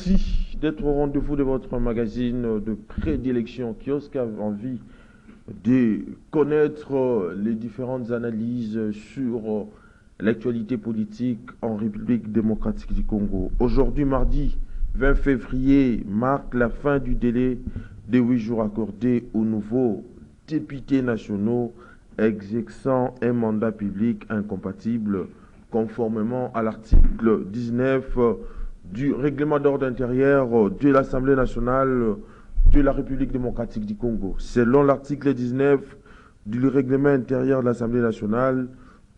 Merci d'être au rendez-vous de votre magazine de prédilection Kiosque a envie de connaître les différentes analyses sur l'actualité politique en République démocratique du Congo. Aujourd'hui, mardi 20 février, marque la fin du délai de 8 jours accordés aux nouveaux députés nationaux exerçant un mandat public incompatible conformément à l'article 19 du règlement d'ordre intérieur de l'Assemblée nationale de la République démocratique du Congo. Selon l'article 19 du règlement intérieur de l'Assemblée nationale,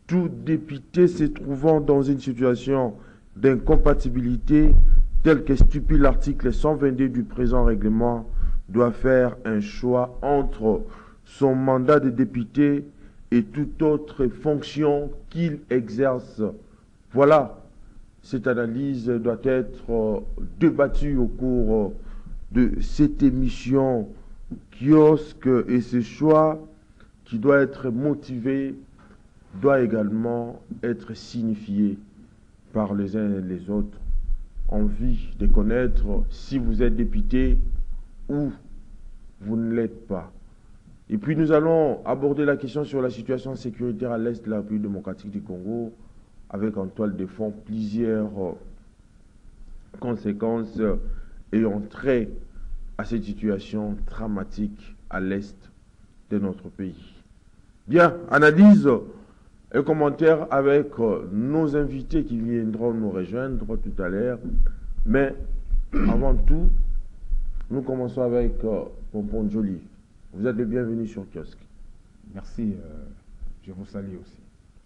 tout député se trouvant dans une situation d'incompatibilité telle que stipule l'article 122 du présent règlement doit faire un choix entre son mandat de député et toute autre fonction qu'il exerce. Voilà, cette analyse doit être débattue au cours de cette émission Kiosque, et ce choix qui doit être motivé doit également être signifié par les uns et les autres. Envie de connaître si vous êtes député ou vous ne l'êtes pas. Et puis nous allons aborder la question sur la situation sécuritaire à l'est de la République démocratique du Congo, avec en toile de fond plusieurs conséquences ayant trait à cette situation dramatique à l'est de notre pays. Bien, analyse et commentaire avec nos invités qui viendront nous rejoindre tout à l'heure. Mais avant tout, nous commençons avec Pompon Joly. Vous êtes le bienvenu sur Kiosque. Merci, je vous salue aussi.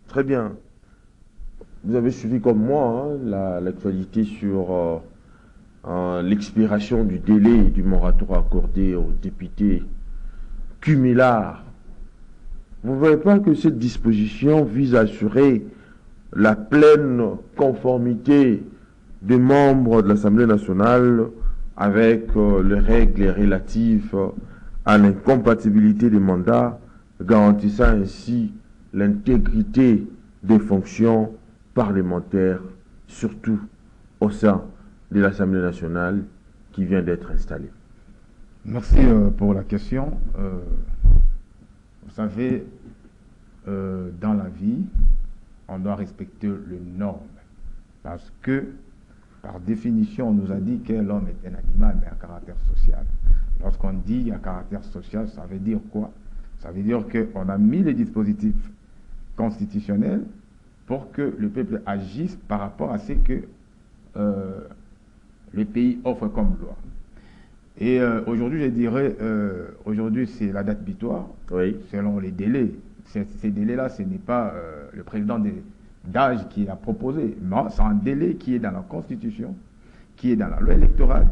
Très bien. Vous avez suivi comme moi l'actualité sur l'expiration du délai du moratoire accordé aux députés cumulards. Vous ne voyez pas que cette disposition vise à assurer la pleine conformité des membres de l'Assemblée nationale avec les règles relatives à l'incompatibilité des mandats, garantissant ainsi l'intégrité des fonctions parlementaires, surtout au sein de l'Assemblée nationale qui vient d'être installée. Merci pour la question. Vous savez, dans la vie, on doit respecter les normes. Parce que, par définition, on nous a dit que l'homme est un animal, mais à caractère social. Lorsqu'on dit à caractère social, ça veut dire quoi? Ça veut dire qu'on a mis les dispositifs constitutionnels pour que le peuple agisse par rapport à ce que le pays offre comme loi. Et aujourd'hui, je dirais, aujourd'hui c'est la date butoir, oui, selon les délais. Ces délais-là, ce n'est pas le président d'âge qui a proposé, non, c'est un délai qui est dans la Constitution, qui est dans la loi électorale,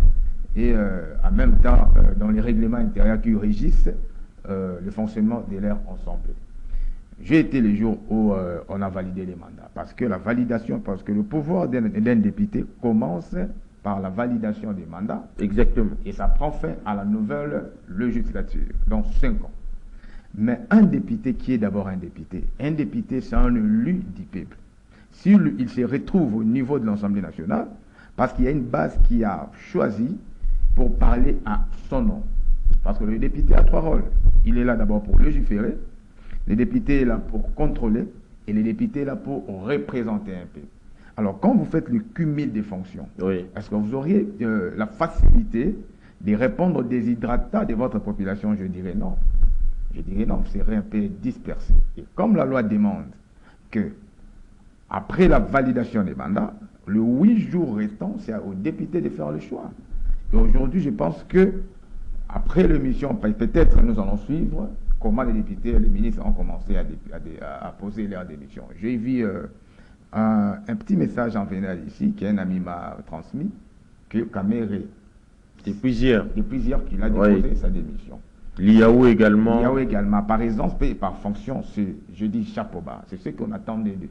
et en même temps dans les règlements intérieurs qui régissent le fonctionnement de leur ensemble. J'ai été le jour où on a validé les mandats, parce que le pouvoir d'un député commence par la validation des mandats. Exactement. Et ça prend fin à la nouvelle législature, dans 5 ans. Mais un député qui est d'abord un député c'est un élu du peuple. S'il se retrouve au niveau de l'Assemblée nationale, parce qu'il y a une base qui a choisi pour parler à son nom. Parce que le député a 3 rôles. Il est là d'abord pour légiférer, le député est là pour contrôler, et le député est là pour représenter un peuple. Alors, quand vous faites le cumul des fonctions, oui, est-ce que vous auriez la facilité de répondre aux déshydratats de votre population? Je dirais non. Je dirais non, vous serez un peu dispersé. Et comme la loi demande que, après la validation des mandats, le 8 jours restant, c'est aux députés de faire le choix. Et aujourd'hui, je pense que, après l'émission, peut-être nous allons suivre comment les députés et les ministres ont commencé à poser leur démission. J'ai vu un petit message en vénal ici, qu'un ami m'a transmis, que Kamere, depuis hier qu'il a déposé, oui, sa démission. L'IAO également. L'IAO également. Par exemple, et par fonction, je dis chapeau bas. C'est ce qu'on attendait d'eux.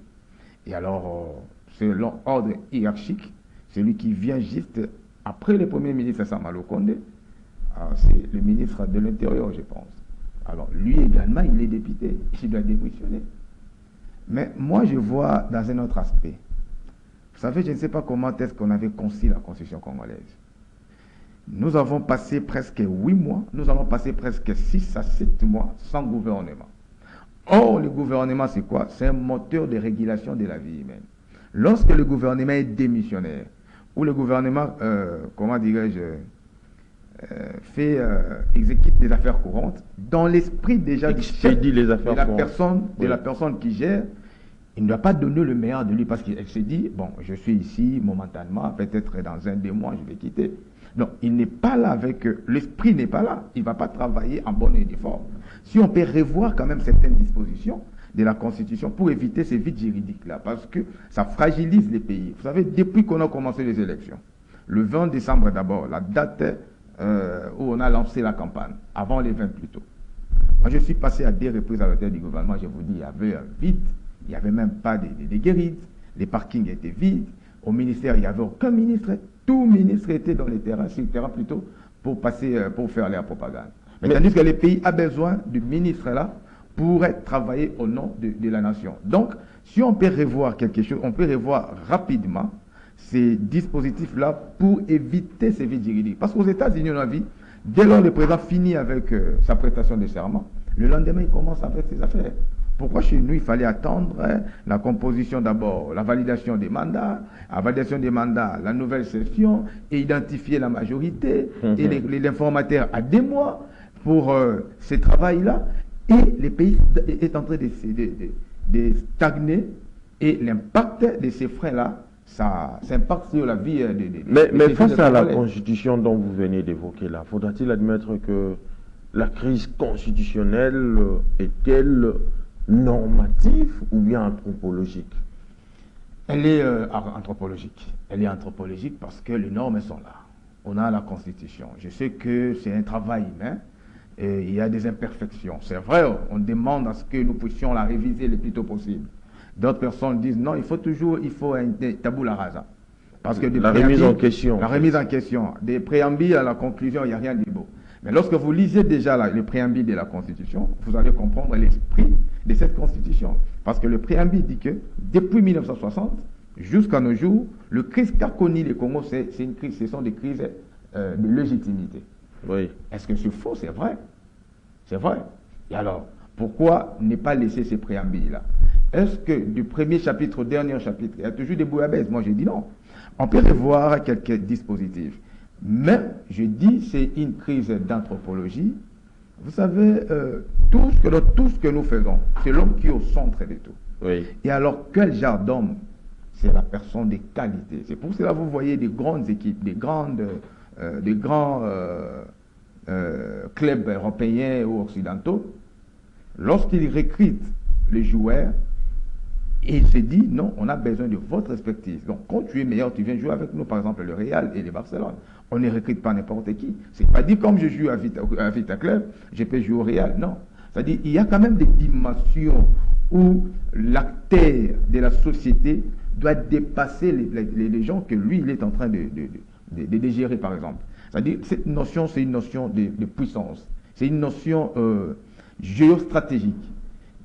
Et alors, selon ordre hiérarchique, celui qui vient juste après le Premier ministre Samuel Condé, c'est le ministre de l'Intérieur, je pense. Alors, lui également, il est député. Il doit démissionner. Mais moi, je vois dans un autre aspect. Vous savez, je ne sais pas comment est-ce qu'on avait conçu la Constitution congolaise. Nous avons passé presque 8 mois, nous allons passer presque 6 à 7 mois sans gouvernement. Or, le gouvernement, c'est quoi? C'est un moteur de régulation de la vie humaine. Lorsque le gouvernement est démissionnaire, ou le gouvernement, comment dirais-je, exécute des affaires courantes, dans l'esprit déjà du chef, de la personne qui gère, il ne doit pas donner le meilleur de lui parce qu'elle se dit, bon, je suis ici momentanément, peut-être dans 1-2 mois, je vais quitter. Non, il n'est pas là avec eux. L'esprit n'est pas là. Il ne va pas travailler en bonne et due forme. Si on peut revoir quand même certaines dispositions de la Constitution pour éviter ces vides juridiques-là, parce que ça fragilise les pays. Vous savez, depuis qu'on a commencé les élections, le 20 décembre d'abord, la date où on a lancé la campagne, avant les 20 plutôt. Moi, je suis passé à 2 reprises à l'hôtel du gouvernement, je vous dis, il y avait un vide, il n'y avait même pas de guérides, les parkings étaient vides, au ministère, il n'y avait aucun ministre, tout ministre était dans les terrains, sur le terrain plutôt, pour faire la propagande. Mais tandis que le pays a besoin du ministre là pour travailler au nom de la nation. Donc, si on peut revoir quelque chose, on peut revoir rapidement ces dispositifs-là pour éviter ces vides juridiques. Parce qu'aux États-Unis, on a vu, dès lors le président finit avec sa prestation de serment, le lendemain, il commence avec ses affaires. Pourquoi chez nous, il fallait attendre la composition d'abord, la validation des mandats, la nouvelle session, et identifier la majorité, et l'informateur a 2 mois pour ce travail-là, et le pays est en train de stagner, et l'impact de ces freins-là, ça impacte sur la vie Mais face à la Constitution dont vous venez d'évoquer là, faudra-t-il admettre que la crise constitutionnelle est-elle normative ou bien anthropologique? Elle est anthropologique. Elle est anthropologique parce que les normes sont là. On a la Constitution. Je sais que c'est un travail humain et il y a des imperfections. C'est vrai, on demande à ce que nous puissions la réviser le plus tôt possible. D'autres personnes disent non, il faut un tabula rasa. Parce que la remise en question. La remise en question. Des préambules à la conclusion, il n'y a rien de beau. Mais lorsque vous lisez déjà le préambule de la Constitution, vous allez comprendre l'esprit de cette Constitution. Parce que le préambule dit que depuis 1960 jusqu'à nos jours, le crise qu'a connu le Congo, ce sont des crises de légitimité. Oui. Est-ce que c'est faux? C'est vrai. C'est vrai. Et alors, pourquoi ne pas laisser ces préambules-là? Est-ce que du premier chapitre au dernier chapitre, il y a toujours des bouillabaisse? Moi, je dis non. On peut revoir quelques dispositifs. Mais, je dis, c'est une crise d'anthropologie. Vous savez, tout ce que nous faisons, c'est l'homme qui est au centre de tout. Oui. Et alors, quel genre d'homme? C'est la personne de qualité. C'est pour cela que vous voyez des grandes équipes, des grands clubs européens ou occidentaux. Lorsqu'ils recrutent les joueurs, et il se dit, non, on a besoin de votre expertise. Donc, quand tu es meilleur, tu viens jouer avec nous, par exemple, le Real et le Barcelone. On ne recrute pas n'importe qui. C'est pas dit, comme je joue à Vita Club, je peux jouer au Real. Non. C'est-à-dire, il y a quand même des dimensions où l'acteur de la société doit dépasser les gens que lui, il est en train de gérer, par exemple. C'est-à-dire, cette notion, c'est une notion de puissance. C'est une notion géostratégique.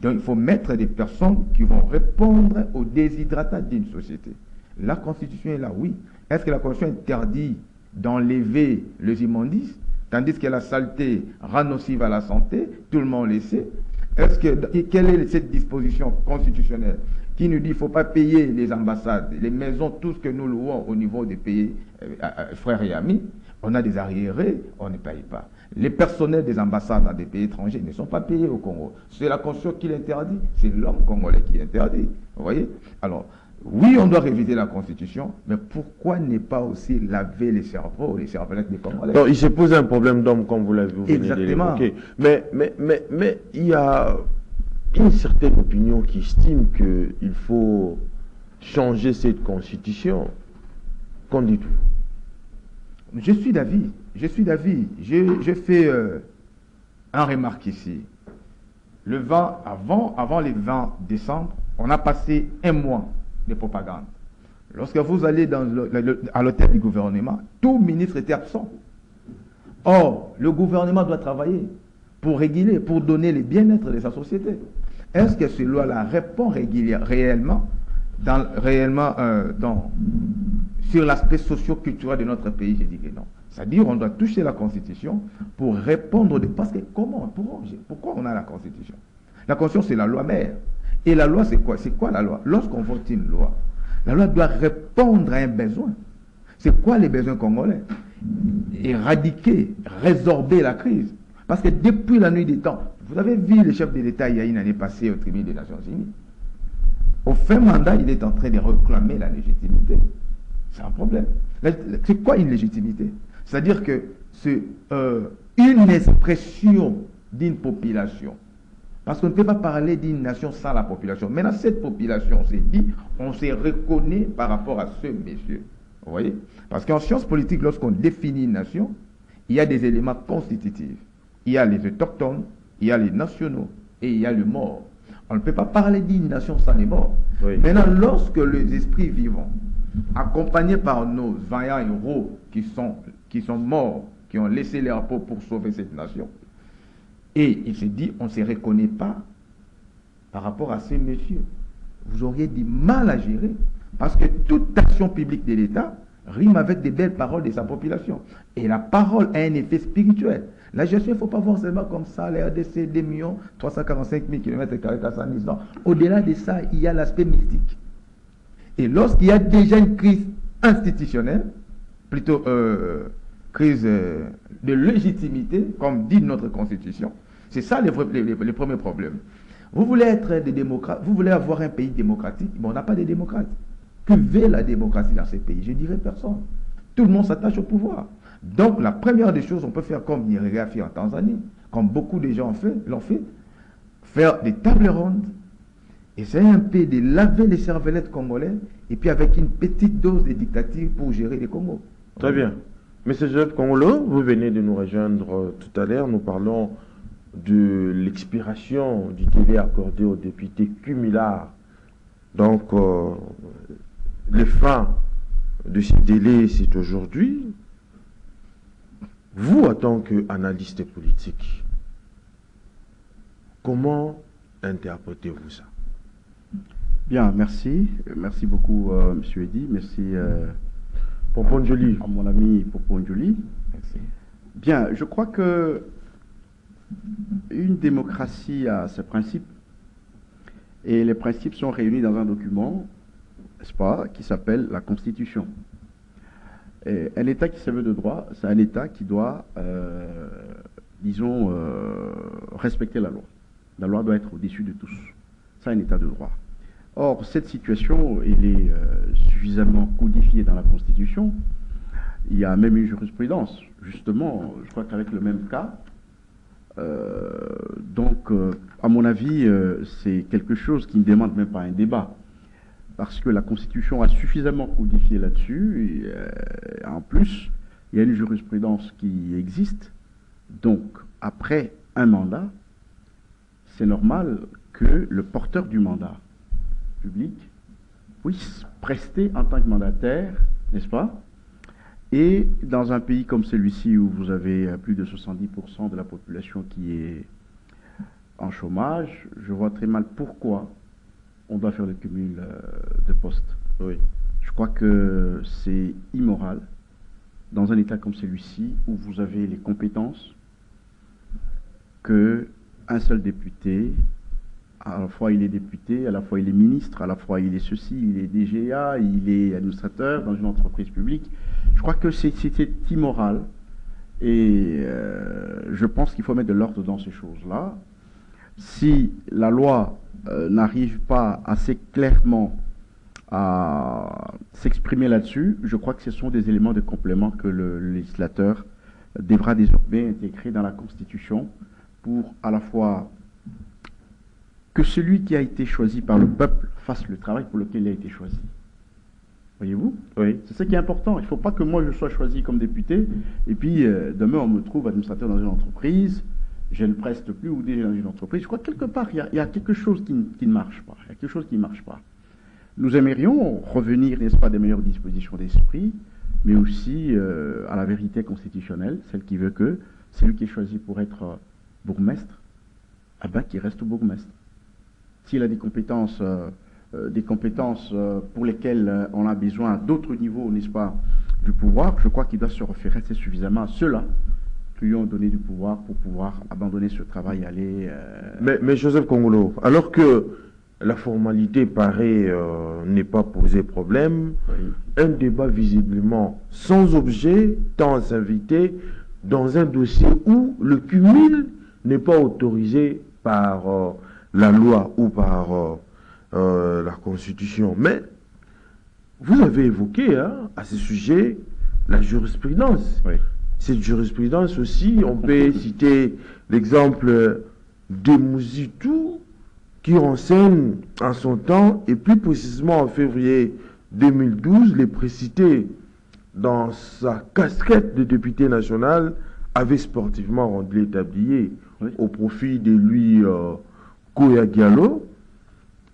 Donc, il faut mettre des personnes qui vont répondre aux déshydratats d'une société. La Constitution est là, oui. Est-ce que la Constitution interdit d'enlever les immondices, tandis que la saleté rend nocive à la santé? Tout le monde le sait. Quelle est cette disposition constitutionnelle qui nous dit qu'il ne faut pas payer les ambassades, les maisons, tout ce que nous louons au niveau des pays frères et amis? On a des arriérés, on ne paye pas. Les personnels des ambassades dans des pays étrangers ne sont pas payés au Congo. C'est la Constitution qui l'interdit, c'est l'homme congolais qui l'interdit. Vous voyez? Alors, oui, on doit réviser la Constitution, mais pourquoi ne pas aussi laver les cerveaux, les cervelettes des Congolais? Donc, il se pose un problème d'homme, comme vous l'avez vu. Exactement. Mais il y a une certaine opinion qui estime qu'il faut changer cette Constitution. Qu'en dites-vous? Je suis d'avis. Je fais un remarque ici. Avant le 20 décembre, on a passé 1 mois de propagande. Lorsque vous allez à l'hôtel du gouvernement, tout ministre était absent. Or, le gouvernement doit travailler pour réguler, pour donner le bien-être de sa société. Est-ce que sur l'aspect socio-culturel de notre pays, j'ai dit que non. C'est-à-dire qu'on doit toucher la Constitution pour répondre Parce que pourquoi on a la Constitution? La Constitution, c'est la loi mère. Et la loi, c'est quoi? C'est quoi la loi? Lorsqu'on vote une loi, la loi doit répondre à un besoin. C'est quoi les besoins congolais? Éradiquer, résorber la crise. Parce que depuis la nuit des temps, vous avez vu le chef de l'État il y a une année passée au tribunal des Nations Unies. Au fin mandat, il est en train de réclamer la légitimité. C'est un problème. C'est quoi une légitimité? C'est-à-dire que c'est une expression d'une population. Parce qu'on ne peut pas parler d'une nation sans la population. Maintenant, cette population, on s'est dit, on se reconnaît par rapport à ce monsieur. Vous voyez? Parce qu'en sciences politiques, lorsqu'on définit une nation, il y a des éléments constitutifs. Il y a les autochtones, il y a les nationaux et il y a le mort. On ne peut pas parler d'une nation sans les morts. Oui. Maintenant, lorsque les esprits vivants, accompagnés par nos vaillants héros qui sont morts, qui ont laissé leur peau pour sauver cette nation, et il se dit, on ne se reconnaît pas par rapport à ces messieurs. Vous auriez du mal à gérer, parce que toute action publique de l'État rime avec des belles paroles de sa population. Et la parole a un effet spirituel. La gestion, il ne faut pas voir seulement comme ça, les RDC, 2 345 000 km² 410 ans. Au-delà de ça, il y a l'aspect mystique. Et lorsqu'il y a déjà une crise institutionnelle, plutôt crise de légitimité, comme dit notre Constitution, c'est ça les premiers problèmes. Vous voulez être des démocrates, vous voulez avoir un pays démocratique, mais on n'a pas de démocrates. Que veut la démocratie dans ces pays? Je dirais personne. Tout le monde s'attache au pouvoir. Donc, la première des choses, on peut faire comme Nyerere a fait en Tanzanie, comme beaucoup de gens l'ont fait, faire des tables rondes, essayer un peu de laver les cervelettes congolais, et puis avec une petite dose de dictature pour gérer les Congos. Très bien. Monsieur Joseph Kongolo, vous venez de nous rejoindre tout à l'heure. Nous parlons de l'expiration du délai accordé au député Cumilard. Donc, les fins de ce délai, c'est aujourd'hui. Vous, en tant qu'analyste politique, comment interprétez-vous ça? Bien, merci. Merci beaucoup, M. Eddy. Merci Poponjoli. à mon ami Poponjoli. Merci. Bien, je crois que une démocratie a ses principes. Et les principes sont réunis dans un document, n'est-ce pas, qui s'appelle la Constitution. Et un État qui se veut de droit, c'est un État qui doit, disons, respecter la loi. La loi doit être au-dessus de tous. C'est un État de droit. Or, cette situation, elle est suffisamment codifiée dans la Constitution. Il y a même une jurisprudence. Justement, je crois qu'avec le même cas, donc, à mon avis, c'est quelque chose qui ne demande même pas un débat. Parce que la Constitution a suffisamment codifié là-dessus. Et en plus, il y a une jurisprudence qui existe. Donc, après un mandat, c'est normal que le porteur du mandat public puisse prester en tant que mandataire, n'est-ce pas? Et dans un pays comme celui-ci où vous avez plus de 70% de la population qui est en chômage, je vois très mal pourquoi on doit faire le cumul de postes. Oui. Je crois que c'est immoral dans un État comme celui-ci où vous avez les compétences que un seul député, à la fois il est député, à la fois il est ministre, à la fois il est ceci, il est DGA, il est administrateur dans une entreprise publique. Je crois que c'est immoral et je pense qu'il faut mettre de l'ordre dans ces choses-là. Si la loi n'arrive pas assez clairement à s'exprimer là-dessus, je crois que ce sont des éléments de complément que le législateur devra désormais intégrer dans la Constitution pour à la fois que celui qui a été choisi par le peuple fasse le travail pour lequel il a été choisi. Voyez-vous? Oui. C'est ça qui est important. Il ne faut pas que moi je sois choisi comme député et puis demain on me trouve administrateur dans une entreprise, je ne preste plus ou déjà dans une entreprise. Je crois que quelque part il y a quelque chose qui ne marche pas. Il y a quelque chose qui ne marche pas. Nous aimerions revenir, n'est-ce pas, des meilleures dispositions d'esprit, mais aussi à la vérité constitutionnelle, celle qui veut que celui qui est choisi pour être bourgmestre, eh ben, qu'il reste bourgmestre. S'il a des compétences des compétences pour lesquelles on a besoin à d'autres niveaux, n'est-ce pas, du pouvoir, je crois qu'il doit se référer assez suffisamment à ceux-là qui lui ont donné du pouvoir pour pouvoir abandonner ce travail et aller... Mais Joseph Kongolo, alors que la formalité paraît n'est pas posé problème, Oui. un débat visiblement sans objet tend à s'inviter dans un dossier où le cumul n'est pas autorisé par la loi ou par la Constitution. Mais vous avez évoqué à ce sujet la jurisprudence. Oui. Cette jurisprudence aussi, on peut citer l'exemple de Mouzitou qui renseigne en son temps, et plus précisément en février 2012, les précités dans sa casquette de député national avait sportivement rendu les tabliers Oui. au profit de lui Koya Diallo.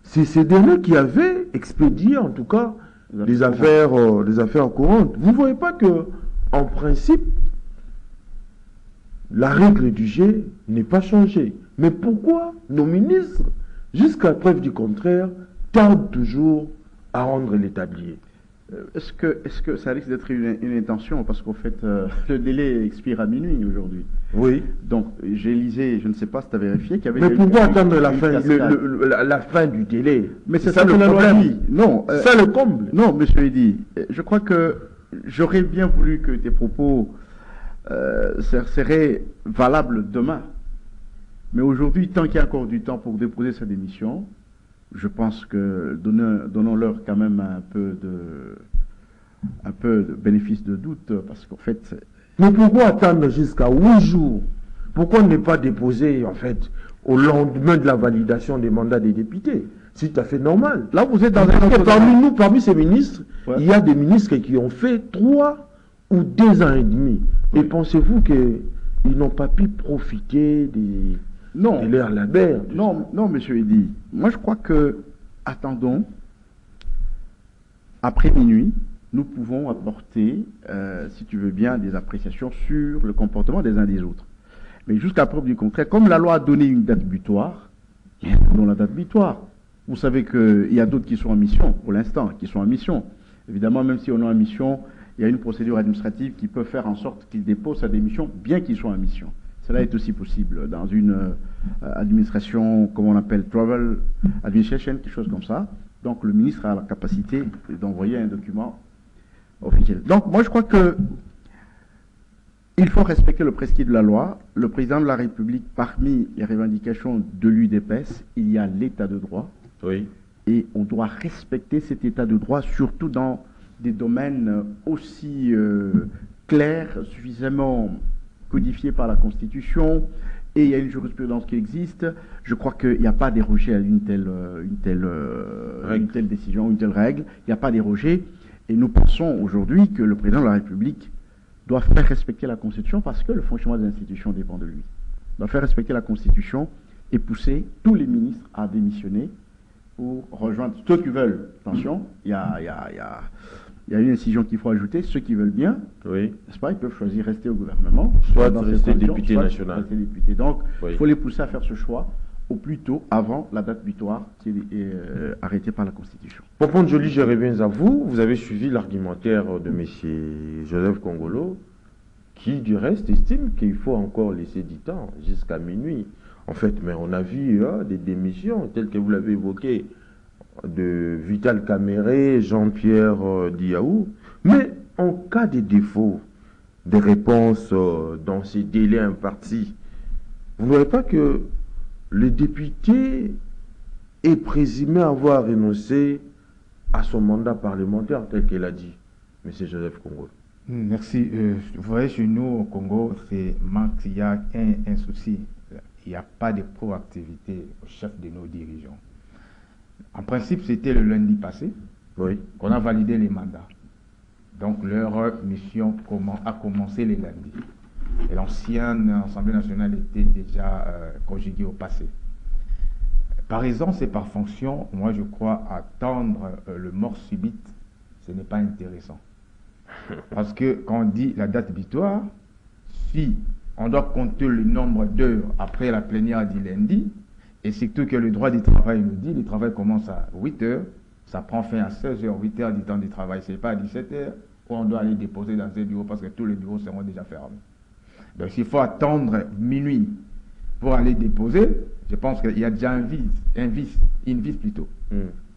C'est ces derniers qui avaient expédié en tout cas des affaires courantes. Vous ne voyez pas que, en principe, la règle du jeu n'est pas changée. Mais pourquoi nos ministres, jusqu'à preuve du contraire, tardent toujours à rendre les tabliers? Est-ce que ça risque d'être une intention? Parce qu'en fait, le délai expire à minuit aujourd'hui. Oui. Donc, j'ai lisé, je ne sais pas si tu as vérifié, qu'il y avait... Mais pourquoi attendre la une fin, cascade. la fin du délai? Mais c'est ça ça que le la loi problème. dit. Non, C'est ça le comble. non, monsieur Eddy, je crois que j'aurais bien voulu que tes propos seraient valables demain. Mais aujourd'hui, tant qu'il y a encore du temps pour déposer sa démission, je pense que donnons-leur quand même un peu de bénéfice de doute, parce qu'en fait... Mais pourquoi attendre jusqu'à 8 jours? Pourquoi ne pas déposer, en fait, au lendemain de la validation des mandats des députés? C'est tout à fait normal. Là, vous êtes dans Parce un que autre parmi débat. nous, parmi ces ministres, Ouais. il y a des ministres qui ont fait 3 ou 2 ans et demi. Et Oui. pensez-vous qu'ils n'ont pas pu profiter Non. de leur labeur? Non, non, monsieur Eddy. Moi, je crois que, attendons, après minuit, nous pouvons apporter, si tu veux bien, des appréciations sur le comportement des uns des autres. Mais jusqu'à preuve du contraire, comme la loi a donné une date butoir, donnons la date butoir. Vous savez qu'il y a d'autres qui sont en mission, pour l'instant, qui sont en mission. Évidemment, même si on est en mission, il y a une procédure administrative qui peut faire en sorte qu'ils déposent sa démission, bien qu'ils soient en mission. Cela est aussi possible dans une administration, comme on appelle, travel administration, quelque chose comme ça. Donc le ministre a la capacité d'envoyer un document officiel. Donc moi je crois que il faut respecter le prescrit de la loi. Le président de la République, parmi les revendications de l'UDPS, il y a l'état de droit. Oui. Et on doit respecter cet état de droit, surtout dans des domaines aussi clairs, suffisamment codifiés par la Constitution, et il y a une jurisprudence qui existe. Je crois qu'il n'y a pas dérogé à une telle décision, une telle règle. Il n'y a pas dérogé. Et nous pensons aujourd'hui que le président de la République doit faire respecter la Constitution parce que le fonctionnement des institutions dépend de lui. Il doit faire respecter la Constitution et pousser tous les ministres à démissionner pour rejoindre ceux qui veulent. Attention, il y a une incision qu'il faut ajouter. Ceux qui veulent bien, Oui. n'est-ce pas, ils peuvent choisir rester au gouvernement, Soit dans ces rester conditions, député soit national. rester député. Donc, Oui. il faut les pousser à faire ce choix au plus tôt, avant la date butoir qui est arrêtée par la Constitution. Pompon Joly, je reviens à vous. Vous avez suivi l'argumentaire de M. Joseph Kongolo, qui du reste estime qu'il faut encore laisser du temps, jusqu'à minuit. En fait, mais on a vu des démissions, telles que vous l'avez évoqué, de Vital Caméré, Jean-Pierre Diaou. Mais en cas de défaut des réponses dans ces délais impartis, vous ne voyez pas que le député est présumé avoir renoncé à son mandat parlementaire, tel qu'il a dit, M. Joseph Kongolo? Merci. Vous voyez, chez nous au Congo, il y a un souci. Il n'y a pas de proactivité au chef de nos dirigeants. En principe, c'était le lundi passé Oui. qu'on a validé les mandats. Donc leur mission a commencé les lundis. Et l'ancienne Assemblée nationale était déjà conjuguée au passé. Par essence et par fonction, moi je crois attendre le mort subite, ce n'est pas intéressant. Parce que quand on dit la date butoir, si on doit compter le nombre d'heures après la plénière du lundi, Et surtout que le droit du travail nous dit, le travail commence à 8 heures, ça prend fin à 16 heures, 8 heures du temps du travail, c'est pas à 17 heures, où on doit aller déposer dans un bureau parce que tous les bureaux seront déjà fermés. Donc s'il faut attendre minuit pour aller déposer, je pense qu'il y a déjà une vis plutôt.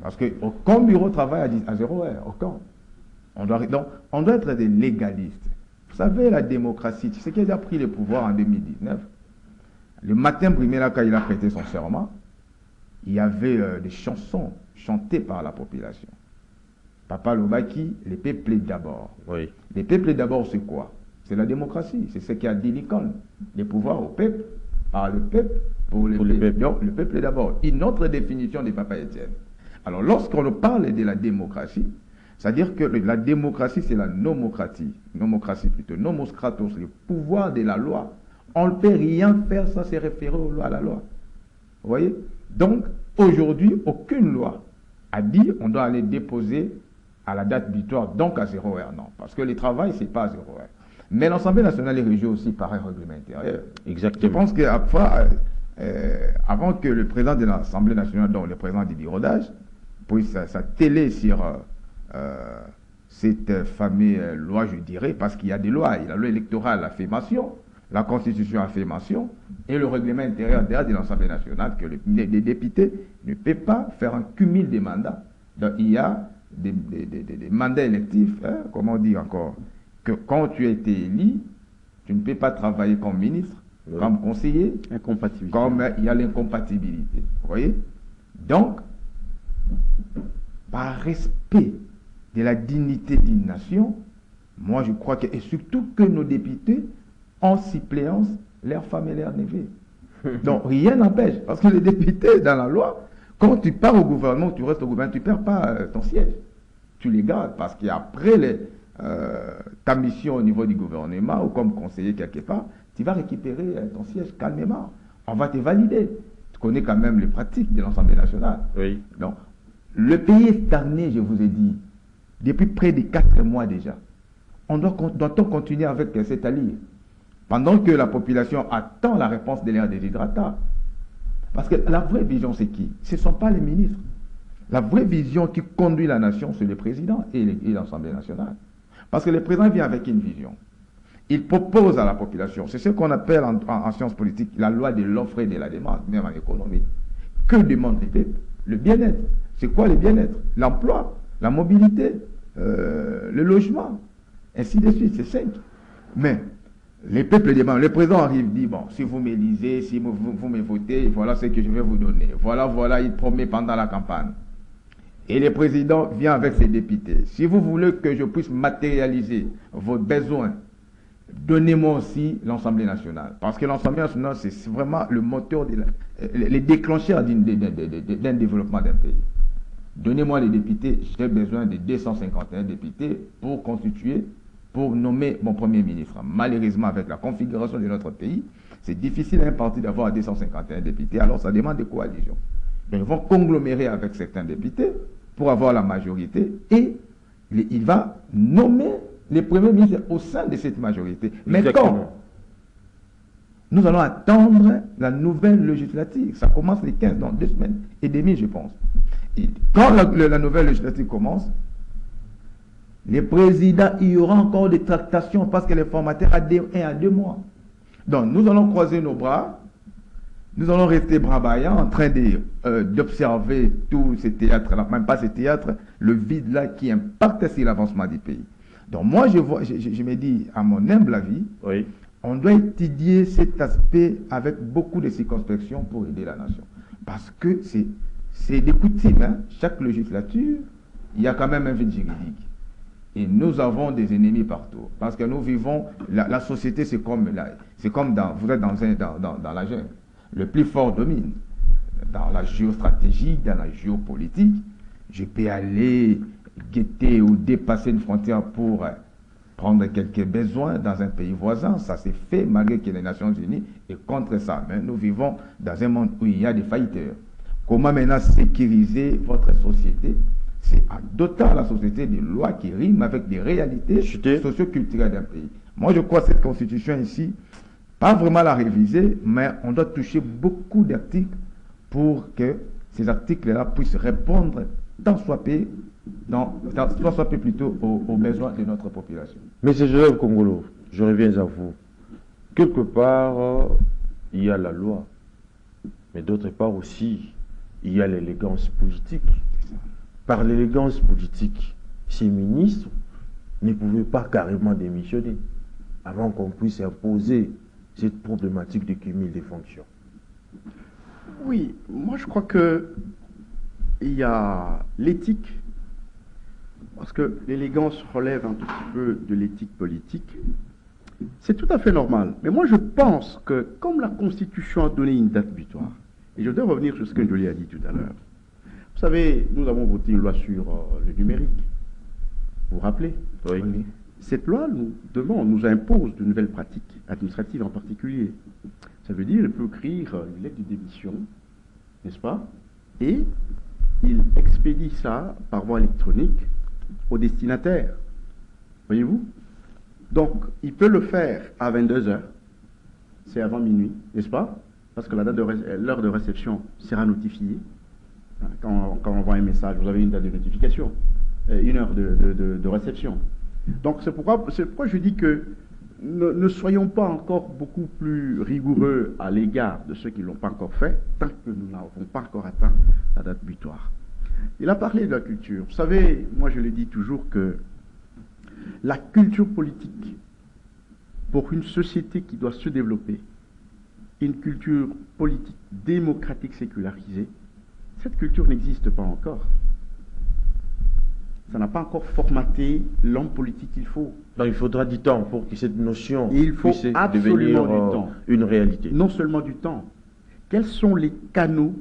Parce qu'aucun bureau travaille à 0 heure, aucun. Donc, on doit être des légalistes. Vous savez, la démocratie, tu sais qui a pris le pouvoir en 2019. Le matin premier, là, quand il a prêté son serment, il y avait des chansons chantées par la population. Papa Lobaki, les peuples d'abord. Oui. Les peuples d'abord, c'est quoi? C'est la démocratie. C'est ce qui a dit l'icône. Les pouvoirs au peuple, par le peuple, pour le peuple. Donc, le peuple d'abord. Une autre définition de Papa Étienne. Alors, lorsqu'on parle de la démocratie, c'est-à-dire que la démocratie, c'est la nomocratie. Nomocratie plutôt. Nomos kratos, le pouvoir de la loi. On ne peut rien faire sans se référer à la loi. Vous voyez? Donc, aujourd'hui, aucune loi a dit on doit aller déposer à la date butoir, donc à 0 heure. Non, parce que le travail, ce n'est pas à 0 heure. Mais l'Assemblée nationale est régie aussi par un règlement intérieur. Exactement. Je pense qu'avant que le président de l'Assemblée nationale, donc le président du bureau d'âge, puisse s'atteler sur cette fameuse loi, je dirais, parce qu'il y a des lois. Il y a la loi électorale, l'affirmation, la Constitution, affirmation, et le règlement intérieur de l'Assemblée nationale, que les députés ne peuvent pas faire un cumul des mandats. Donc il y a des mandats électifs, hein, comment dire encore, que quand tu as été élu, tu ne peux pas travailler comme ministre, comme conseiller, comme il y a l'incompatibilité. Vous voyez? Donc, par respect de la dignité d'une nation, moi je crois que, et surtout que nos députés ont suppléance leurs femmes et leurs neveux. Donc rien n'empêche, parce que les députés dans la loi, quand tu pars au gouvernement, tu restes au gouvernement, tu ne perds pas ton siège. Tu les gardes, parce qu'après ta mission au niveau du gouvernement ou comme conseiller quelque part, tu vas récupérer ton siège calmement. On va te valider. Tu connais quand même les pratiques de l'Assemblée nationale. Oui. Donc, le pays est stagné, je vous ai dit, depuis près de 4 mois déjà. Doit-on continuer avec cette allure pendant que la population attend la réponse de l'air déshydratat? Parce que la vraie vision, c'est qui? Ce ne sont pas les ministres. La vraie vision qui conduit la nation, c'est le président et l'Assemblée nationale. Parce que le président vient avec une vision. Il propose à la population, c'est ce qu'on appelle en sciences politiques la loi de l'offre et de la demande, même en économie. Que demande les peuples? Le bien-être. C'est quoi le bien-être? L'emploi, la mobilité, le logement, ainsi de suite, c'est 5. Mais les peuples demandent, le président arrive, dit, bon, si vous m'élisez, si vous me votez, voilà ce que je vais vous donner. Voilà, il promet pendant la campagne. Et le président vient avec ses députés. Si vous voulez que je puisse matérialiser vos besoins, donnez-moi aussi l'Assemblée nationale. Parce que l'Assemblée nationale, c'est vraiment le moteur, les déclencheurs d'un développement d'un pays. Donnez-moi les députés, j'ai besoin de 251 députés pour constituer, pour nommer mon Premier ministre. Malheureusement, avec la configuration de notre pays, c'est difficile à un parti d'avoir 251 députés, alors ça demande des coalitions. Donc ils vont conglomérer avec certains députés pour avoir la majorité et il va nommer les premiers ministres au sein de cette majorité. Mais quand nous allons attendre la nouvelle législative, ça commence les 15, dans 2 semaines et demie, je pense. Et quand la nouvelle législative commence, les présidents, il y aura encore des tractations parce que les formateurs à 1 à 2 mois. Donc nous allons croiser nos bras, nous allons rester bras ballants en train d'observer tout ce théâtre-là, même pas ce théâtre, le vide-là qui impacte sur l'avancement du pays. Donc moi, je me dis, à mon humble avis, oui, on doit étudier cet aspect avec beaucoup de circonspection pour aider la nation. Parce que c'est des coutumes, hein. Chaque législature, il y a quand même un vide juridique. Et nous avons des ennemis partout. Parce que nous vivons, la société, c'est comme vous êtes dans la jungle. Le plus fort domine. Dans la géostratégie, dans la géopolitique, je peux aller guetter ou dépasser une frontière pour prendre quelques besoins dans un pays voisin. Ça s'est fait malgré que les Nations Unies est contre ça. Mais nous vivons dans un monde où il y a des failliteurs. Comment maintenant sécuriser votre société? C'est en dotant la société des lois qui riment avec des réalités socio-culturelles d'un pays. Moi, je crois que cette constitution ici, pas vraiment la réviser, mais on doit toucher beaucoup d'articles pour que ces articles-là puissent répondre tant soit peu plutôt aux besoins de notre population. Mais ces Joseph Kongolo, je reviens à vous. Quelque part, il y a la loi, mais d'autre part aussi, il y a l'élégance politique. Par l'élégance politique, ces ministres ne pouvaient pas carrément démissionner avant qu'on puisse imposer cette problématique de cumul des fonctions. Oui, moi je crois que il y a l'éthique, parce que l'élégance relève un tout petit peu de l'éthique politique. C'est tout à fait normal. Mais moi je pense que comme la Constitution a donné une date butoir, et je dois revenir sur ce que Jolie a dit tout à l'heure. Vous savez, nous avons voté une loi sur le numérique. Vous vous rappelez? Oui. Cette loi nous impose de nouvelles pratiques, administratives en particulier. Ça veut dire qu'il peut écrire une lettre de démission, n'est-ce pas? Et il expédie ça par voie électronique au destinataire. Voyez-vous? Donc, il peut le faire à 22h. C'est avant minuit, n'est-ce pas? Parce que l'heure de réception sera notifiée. Quand on envoie un message, vous avez une date de notification, une heure de réception. Donc c'est pourquoi je dis que ne soyons pas encore beaucoup plus rigoureux à l'égard de ceux qui ne l'ont pas encore fait, tant que nous n'avons pas encore atteint la date butoir. Il a parlé de la culture. Vous savez, moi je le dis toujours que la culture politique, pour une société qui doit se développer, une culture politique démocratique sécularisée, cette culture n'existe pas encore. Ça n'a pas encore formaté l'homme politique qu'il faut. Donc il faudra du temps pour que cette notion puisse devenir une réalité. Non seulement du temps. Quels sont les canaux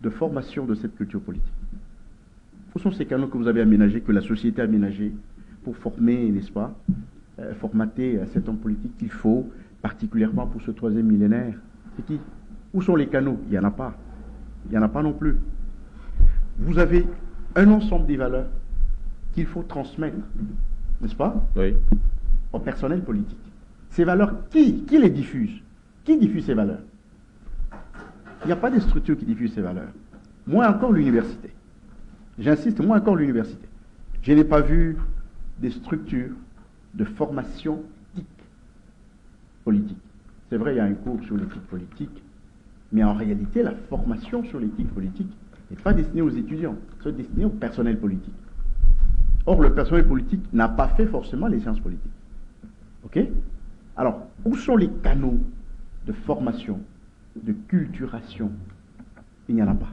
de formation de cette culture politique? Où sont ces canaux que vous avez aménagés, que la société a aménagés pour former, n'est-ce pas, formater cet homme politique qu'il faut, particulièrement pour ce troisième millénaire? C'est qui? Où sont les canaux? Il n'y en a pas. Il n'y en a pas non plus. Vous avez un ensemble des valeurs qu'il faut transmettre, n'est-ce pas? Oui. Au personnel politique. Ces valeurs, qui les diffuse? Qui diffuse ces valeurs? Il n'y a pas de structure qui diffuse ces valeurs. Moins encore l'université. J'insiste, moins encore l'université. Je n'ai pas vu des structures de formation éthique politique. C'est vrai, il y a un cours sur l'éthique politique, mais en réalité, la formation sur l'éthique politique n'est pas destinée aux étudiants, c'est destiné au personnel politique. Or, le personnel politique n'a pas fait forcément les sciences politiques. OK? Alors, où sont les canaux de formation, de culturation? Il n'y en a pas.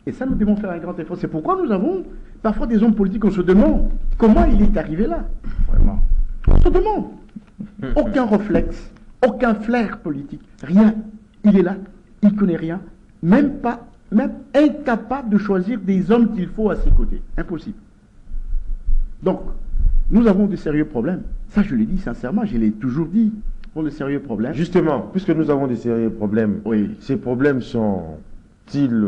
Et ça, nous devons faire un grand effort. C'est pourquoi nous avons parfois des hommes politiques, on se demande comment il est arrivé là. Vraiment. On se demande. Aucun réflexe, aucun flair politique, rien. Il est là, il ne connaît rien, même incapable de choisir des hommes qu'il faut à ses côtés. Impossible. Donc, nous avons de sérieux problèmes. Ça, je l'ai dit sincèrement, je l'ai toujours dit. Nous avons de sérieux problèmes. Justement, puisque nous avons de sérieux problèmes, oui. Ces problèmes sont-ils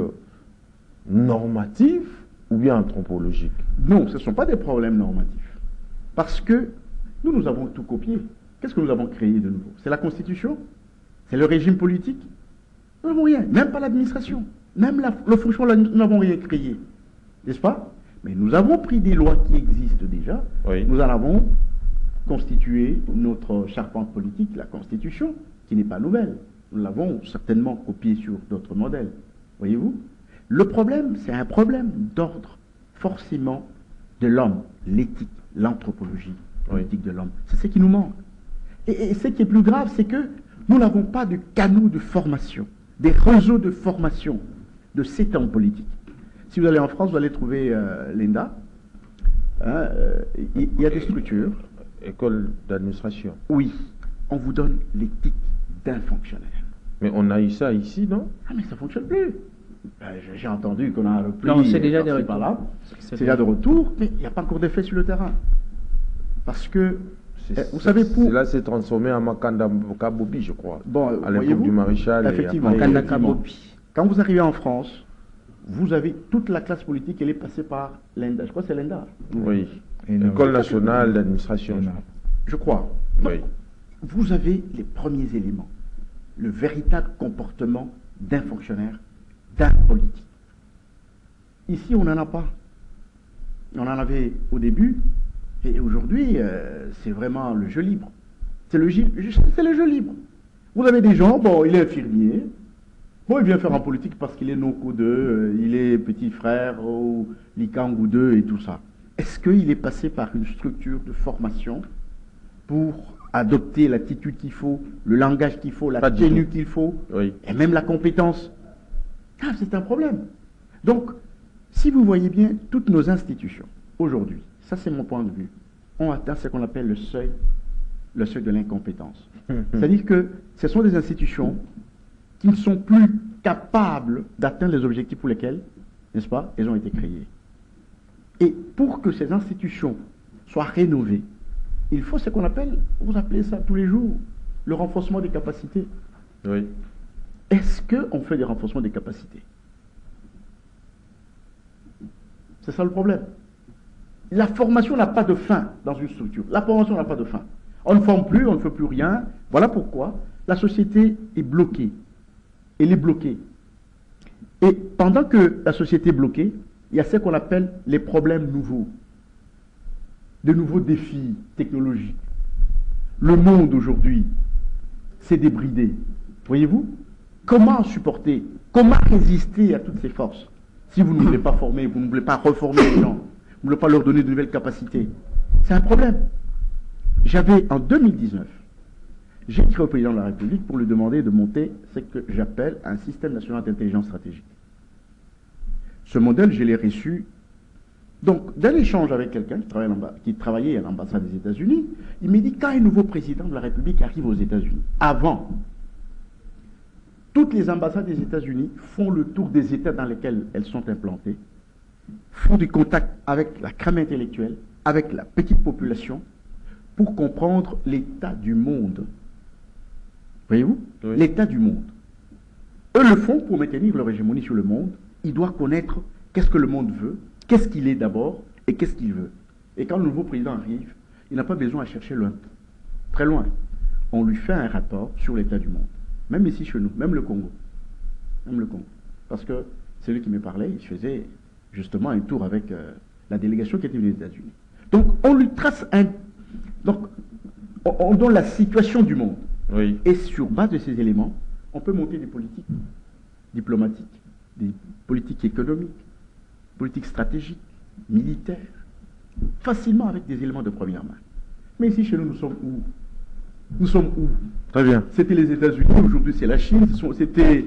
normatifs ou bien anthropologiques? Non, ce ne sont pas des problèmes normatifs. Parce que nous avons tout copié. Qu'est-ce que nous avons créé de nouveau? C'est la Constitution? C'est le régime politique? Nous n'avons rien. Même pas l'administration. Même le fonctionnement, nous n'avons rien créé. N'est-ce pas? Mais nous avons pris des lois qui existent déjà. Oui. Nous en avons constitué notre charpente politique, la Constitution, qui n'est pas nouvelle. Nous l'avons certainement copiée sur d'autres modèles. Voyez-vous? Le problème, c'est un problème d'ordre, forcément, de l'homme, l'éthique, l'anthropologie politique de l'homme. C'est ce qui nous manque. Et ce qui est plus grave, c'est que nous n'avons pas de canaux de formation, des réseaux de formation de ces hommes politiques. Si vous allez en France, vous allez trouver l'ENDA. Il y a des structures. École d'administration. Oui, on vous donne l'éthique d'un fonctionnaire. Mais on a eu ça ici, non? Ah, mais ça ne fonctionne plus. J'ai entendu qu'on a repris. Non, c'est déjà de retour. C'est déjà de retour, mais il n'y a pas encore d'effet sur le terrain. Parce que, vous savez, Cela s'est transformé en Makanda Kabobi, je crois. Bon, à l'époque du maréchal. Effectivement. Quand vous arrivez en France, vous avez toute la classe politique, elle est passée par l'ENDA. Je crois que c'est l'ENDA. Oui. École nationale d'administration. Je crois. Oui. Vous avez les premiers éléments. Le véritable comportement d'un fonctionnaire d'un politique. Ici, on n'en a pas. On en avait au début, et aujourd'hui, c'est vraiment le jeu libre. C'est le jeu libre. Vous avez des gens, bon, il est infirmier, bon, il vient faire en politique parce qu'il est Noko 2, il est petit frère au Likangou 2 et tout ça. Est-ce qu'il est passé par une structure de formation pour adopter l'attitude qu'il faut, le langage qu'il faut, la tenue qu'il faut, oui, et même la compétence? Ah, c'est un problème. Donc, si vous voyez bien, toutes nos institutions, aujourd'hui, ça c'est mon point de vue, ont atteint ce qu'on appelle le seuil de l'incompétence. C'est-à-dire que ce sont des institutions qui ne sont plus capables d'atteindre les objectifs pour lesquels, n'est-ce pas, elles ont été créées. Et pour que ces institutions soient rénovées, il faut ce qu'on appelle, vous appelez ça tous les jours, le renforcement des capacités. oui. Est-ce qu'on fait des renforcements des capacités? C'est ça le problème. La formation n'a pas de fin dans une structure. La formation n'a pas de fin. On ne forme plus, on ne fait plus rien. Voilà pourquoi la société est bloquée. Elle est bloquée. Et pendant que la société est bloquée, il y a ce qu'on appelle les problèmes nouveaux. De nouveaux défis technologiques. Le monde aujourd'hui s'est débridé. Voyez-vous? Comment supporter, comment résister à toutes ces forces si vous ne voulez pas former, vous ne voulez pas reformer les gens, vous ne voulez pas leur donner de nouvelles capacités? C'est un problème. J'avais, en 2019, j'ai écrit au président de la République pour lui demander de monter ce que j'appelle un système national d'intelligence stratégique. Ce modèle, je l'ai reçu. Donc, dans l'échange avec quelqu'un qui travaillait à l'ambassade des États-Unis, il m'a dit, quand un nouveau président de la République arrive aux États-Unis, avant, toutes les ambassades des États-Unis font le tour des États dans lesquels elles sont implantées, font du contact avec la crème intellectuelle, avec la petite population, pour comprendre l'état du monde. Voyez-vous? Oui. L'état du monde. Eux le font pour maintenir leur hégémonie sur le monde. Ils doivent connaître qu'est-ce que le monde veut, qu'est-ce qu'il est d'abord, et qu'est-ce qu'il veut. Et quand le nouveau président arrive, il n'a pas besoin à chercher loin, très loin. On lui fait un rapport sur l'état du monde. Même ici chez nous, même le Congo. Même le Congo. Parce que c'est lui qui me parlait, il faisait justement un tour avec la délégation qui était venue des États-Unis. Donc on lui trace un... Donc on donne la situation du monde. Oui. Et sur base de ces éléments, on peut monter des politiques diplomatiques, des politiques économiques, politiques stratégiques, militaires, facilement avec des éléments de première main. Mais ici chez nous, nous sommes où? Nous sommes où? Très bien. C'était les États-Unis, aujourd'hui c'est la Chine, c'était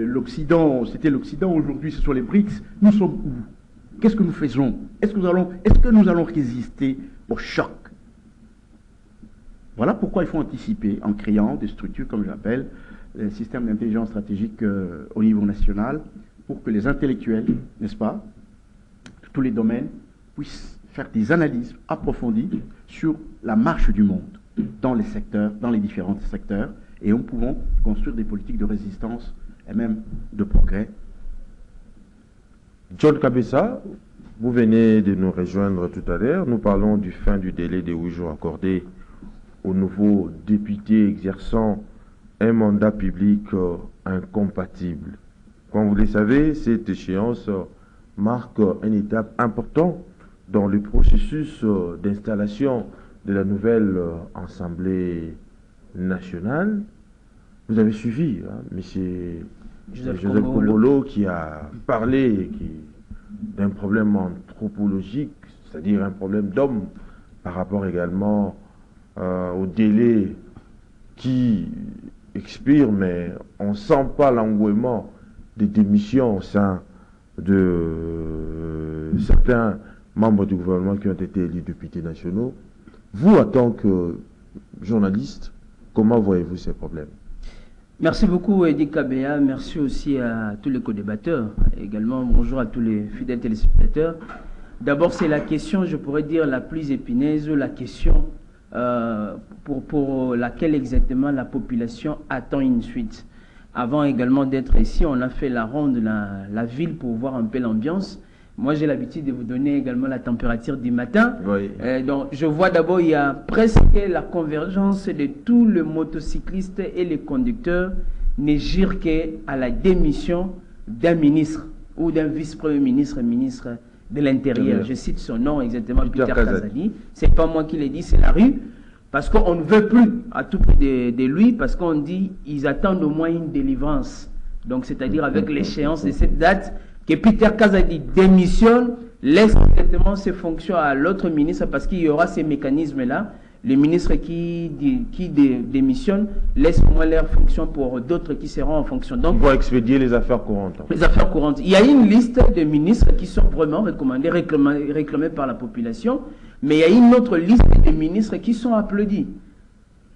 l'Occident, aujourd'hui ce sont les BRICS. Nous sommes où? Qu'est-ce que nous faisons? Est-ce que nous allons résister au choc? Voilà pourquoi il faut anticiper en créant des structures, comme j'appelle, les systèmes d'intelligence stratégique au niveau national, pour que les intellectuels, n'est-ce pas, de tous les domaines, puissent faire des analyses approfondies sur la marche du monde dans les secteurs, dans les différents secteurs, et nous pouvons construire des politiques de résistance et même de progrès. John Kabessa, vous venez de nous rejoindre tout à l'heure. Nous parlons du fin du délai de 8 jours accordé aux nouveaux députés exerçant un mandat public incompatible. Comme vous le savez, cette échéance marque une étape importante dans le processus d'installation de la nouvelle Assemblée nationale. Vous avez suivi, hein, M. Joseph Kongolo qui a parlé d'un problème anthropologique, c'est-à-dire un problème d'homme, par rapport également au délai qui expire, mais on ne sent pas l'engouement des démissions au sein de certains membres du gouvernement qui ont été élus députés nationaux. Vous, en tant que journaliste, comment voyez-vous ces problèmes? Merci beaucoup, Edi Kabea. Merci aussi à tous les co-débatteurs. Également, bonjour à tous les fidèles téléspectateurs. D'abord, c'est la question, je pourrais dire, la plus épineuse, la question pour laquelle exactement la population attend une suite. Avant également d'être ici, on a fait la ronde de la ville pour voir un peu l'ambiance. Moi, j'ai l'habitude de vous donner également la température du matin. Oui. Donc, je vois d'abord, il y a presque la convergence de tous les motocyclistes et les conducteurs ne girent qu'à la démission d'un ministre ou d'un vice-premier ministre, ministre de l'Intérieur. Je cite son nom exactement, Peter Kazadi. Ce n'est pas moi qui l'ai dit, c'est la rue. Parce qu'on ne veut plus à tout prix de lui, parce qu'on dit qu'ils attendent au moins une délivrance. Donc, c'est-à-dire avec l'échéance de cette date, que Peter Kazadi démissionne, laisse exactement ses fonctions à l'autre ministre, parce qu'il y aura ces mécanismes-là. Les ministres qui démissionnent laissent au moins leurs fonctions pour d'autres qui seront en fonction. Donc, pour expédier les affaires courantes. Les affaires courantes. Il y a une liste de ministres qui sont vraiment recommandés, réclamés par la population, mais il y a une autre liste de ministres qui sont applaudis.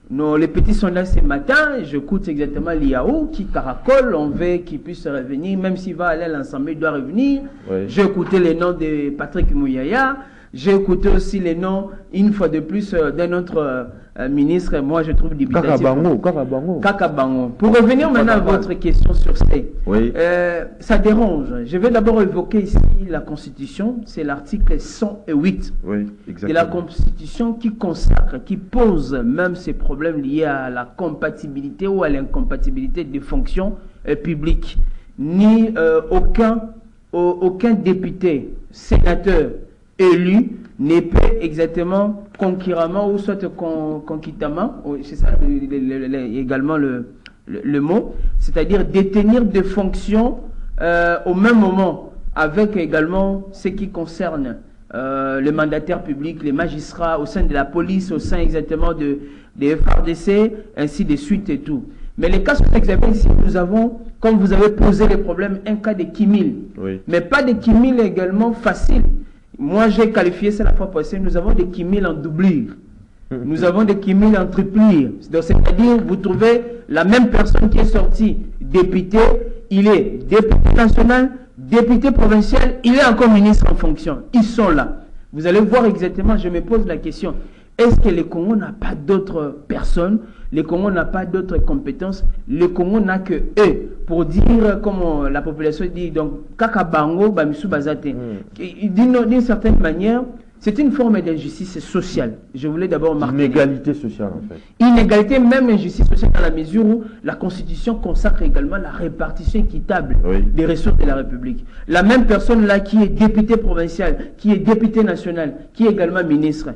Les petits sondages ce matin, j'écoute exactement l'IAO qui caracole, on veut qu'il puisse revenir, même s'il va aller à l'Assemblée, il doit revenir. Oui. J'ai écouté les noms de Patrick Mouyaya. J'ai écouté aussi les noms, une fois de plus, d'un autre ministre, moi je trouve dubitatif. Kakabango. Pour revenir maintenant à votre question sur C, oui. Ça dérange. Je vais d'abord évoquer ici la Constitution, c'est l'article 108 de la Constitution qui consacre, qui pose même ces problèmes liés à la compatibilité ou à l'incompatibilité des fonctions publiques. Ni aucun député, sénateur, élu n'est pas exactement concurremment ou soit conquitamment, c'est ça également le mot, c'est-à-dire détenir des fonctions au même moment avec également ce qui concerne les mandataires publics, les magistrats au sein de la police, au sein exactement des FARDC, ainsi de suite et tout. Mais les cas sont examinés ici, nous avons, comme vous avez posé les problèmes, un cas de Kimil, mais pas de Kimil également facile. Moi, j'ai qualifié ça la fois passée, nous avons des Kimil en doublure. Nous avons des Kimil en triplure. C'est-à-dire, vous trouvez la même personne qui est sortie député, il est député national, député provincial, il est encore ministre en fonction. Ils sont là. Vous allez voir exactement, je me pose la question, est-ce que le Congo n'a pas d'autres personnes? Le Congo n'a pas d'autres compétences. Le Congo n'a que eux. Pour dire, comme la population dit, donc, Kakabango, Bamisou Bazate. D'une certaine manière, c'est une forme d'injustice sociale. Je voulais d'abord marquer. Inégalité sociale, en fait. Inégalité, même injustice sociale, dans la mesure où la Constitution consacre également la répartition équitable des ressources de la République. La même personne là qui est député provincial, qui est député national, qui est également ministre,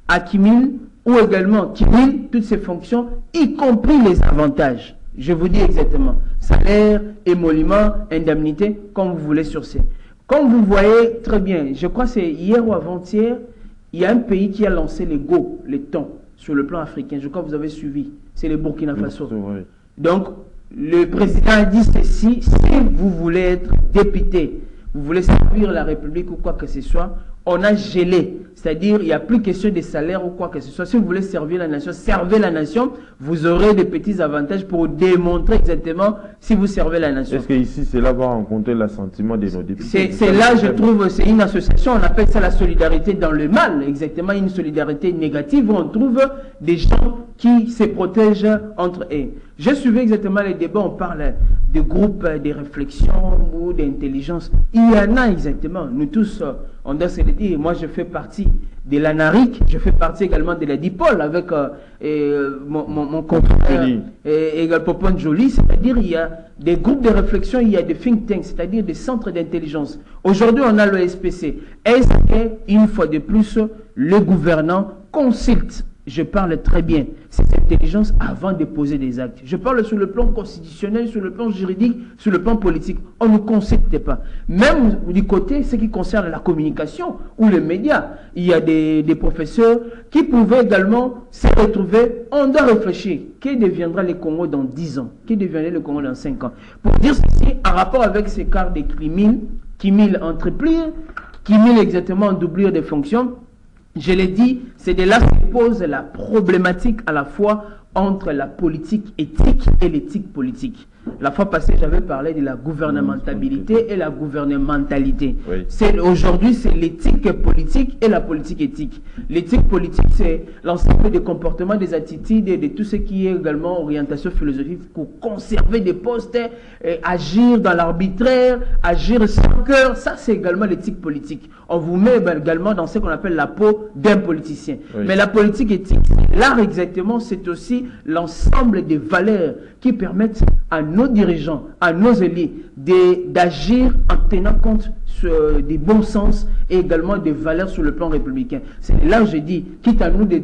accumule ou également cumule toutes ces fonctions, y compris les avantages. Je vous dis exactement, salaire, émolument, indemnité, comme vous voulez sur ces. Comme vous voyez très bien, je crois que c'est hier ou avant-hier, il y a un pays qui a lancé les Go, les tons, sur le plan africain. Je crois que vous avez suivi, c'est le Burkina Faso. Donc, le président a dit ceci, si vous voulez être député, vous voulez servir la République ou quoi que ce soit, on a gelé. C'est-à-dire, il n'y a plus question de salaire ou quoi que ce soit. Si vous voulez servir la nation, servez la nation, vous aurez des petits avantages pour démontrer exactement si vous servez la nation. Est-ce qu'ici, c'est là va rencontrer l'assentiment de nos députés? C'est là, je trouve, c'est une association, on appelle ça la solidarité dans le mal, exactement une solidarité négative où on trouve des gens qui se protègent entre eux. Je suivais exactement les débats, on parle de groupes de réflexion ou d'intelligence. Il y en a exactement, nous tous, on doit se le dire. Moi, je fais partie de l'ANARIC, je fais partie également de la DIPOL avec mon confrère et Popon Joly, c'est-à-dire il y a des groupes de réflexion, il y a des think tanks, c'est-à-dire des centres d'intelligence. Aujourd'hui, on a le SPC. Est-ce qu'une fois de plus, le gouvernant consulte, je parle très bien, cette intelligence avant de poser des actes. Je parle sur le plan constitutionnel, sur le plan juridique, sur le plan politique. On ne consulte pas. Même du côté, ce qui concerne la communication ou les médias, il y a des professeurs qui pouvaient également se retrouver. On doit réfléchir. Que deviendra le Congo dans 10 ans? Que deviendra le Congo dans 5 ans? Pour dire ceci, en rapport avec ces cas de Kimil en triplure, Kimil exactement en doublure des fonctions, je l'ai dit, c'est de là que se pose la problématique à la fois entre la politique éthique et l'éthique politique. La fois passée, j'avais parlé de la gouvernementabilité et la gouvernementalité. Aujourd'hui, c'est l'éthique politique et la politique éthique. L'éthique politique, c'est l'ensemble des comportements, des attitudes et de tout ce qui est également orientation philosophique pour conserver des postes, agir dans l'arbitraire, agir sans cœur. Ça, c'est également l'éthique politique. On vous met également dans ce qu'on appelle la peau d'un politicien. Mais la politique éthique, l'art exactement, c'est aussi l'ensemble des valeurs qui permettent à nos dirigeants, à nos élus, d'agir en tenant compte des bons sens et également des valeurs sur le plan républicain. C'est là où j'ai dit, quitte à nous de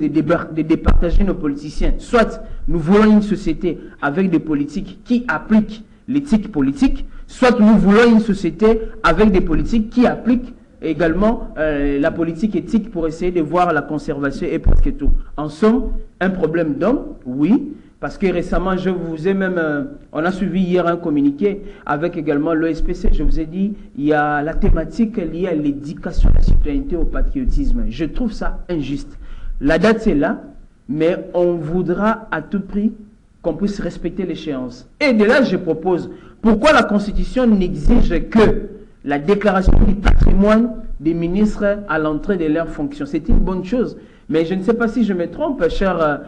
départager nos politiciens, soit nous voulons une société avec des politiques qui appliquent l'éthique politique, soit nous voulons une société avec des politiques qui appliquent également la politique éthique pour essayer de voir la conservation et presque tout. En somme, un problème d'homme, oui, parce que récemment, je vous ai même, on a suivi hier un communiqué avec également l'OSPC, je vous ai dit, il y a la thématique liée à l'éducation à la citoyenneté, au patriotisme. Je trouve ça injuste. La date c'est là, mais on voudra à tout prix qu'on puisse respecter l'échéance. Et de là, je propose, pourquoi la Constitution n'exige que la déclaration du patrimoine des ministres à l'entrée de leurs fonctions? C'est une bonne chose. Mais je ne sais pas si je me trompe, cher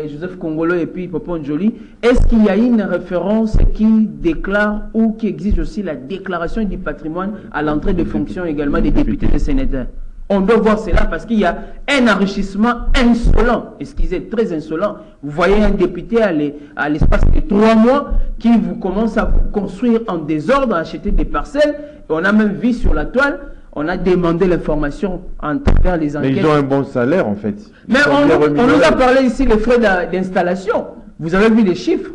Joseph Kongolo et puis Popo Njoli. Est-ce qu'il y a une référence qui déclare ou qui exige aussi la déclaration du patrimoine à l'entrée des fonctions également des députés et des sénateurs? On doit voir cela parce qu'il y a un enrichissement insolent, excusez, très insolent. Vous voyez un député à l'espace de 3 mois qui vous commence à vous construire en désordre, à acheter des parcelles. Et on a même vu sur la toile, on a demandé l'information en travers les enquêtes. Mais ils ont un bon salaire en fait. Mais on nous a parlé ici des frais d'installation. Vous avez vu les chiffres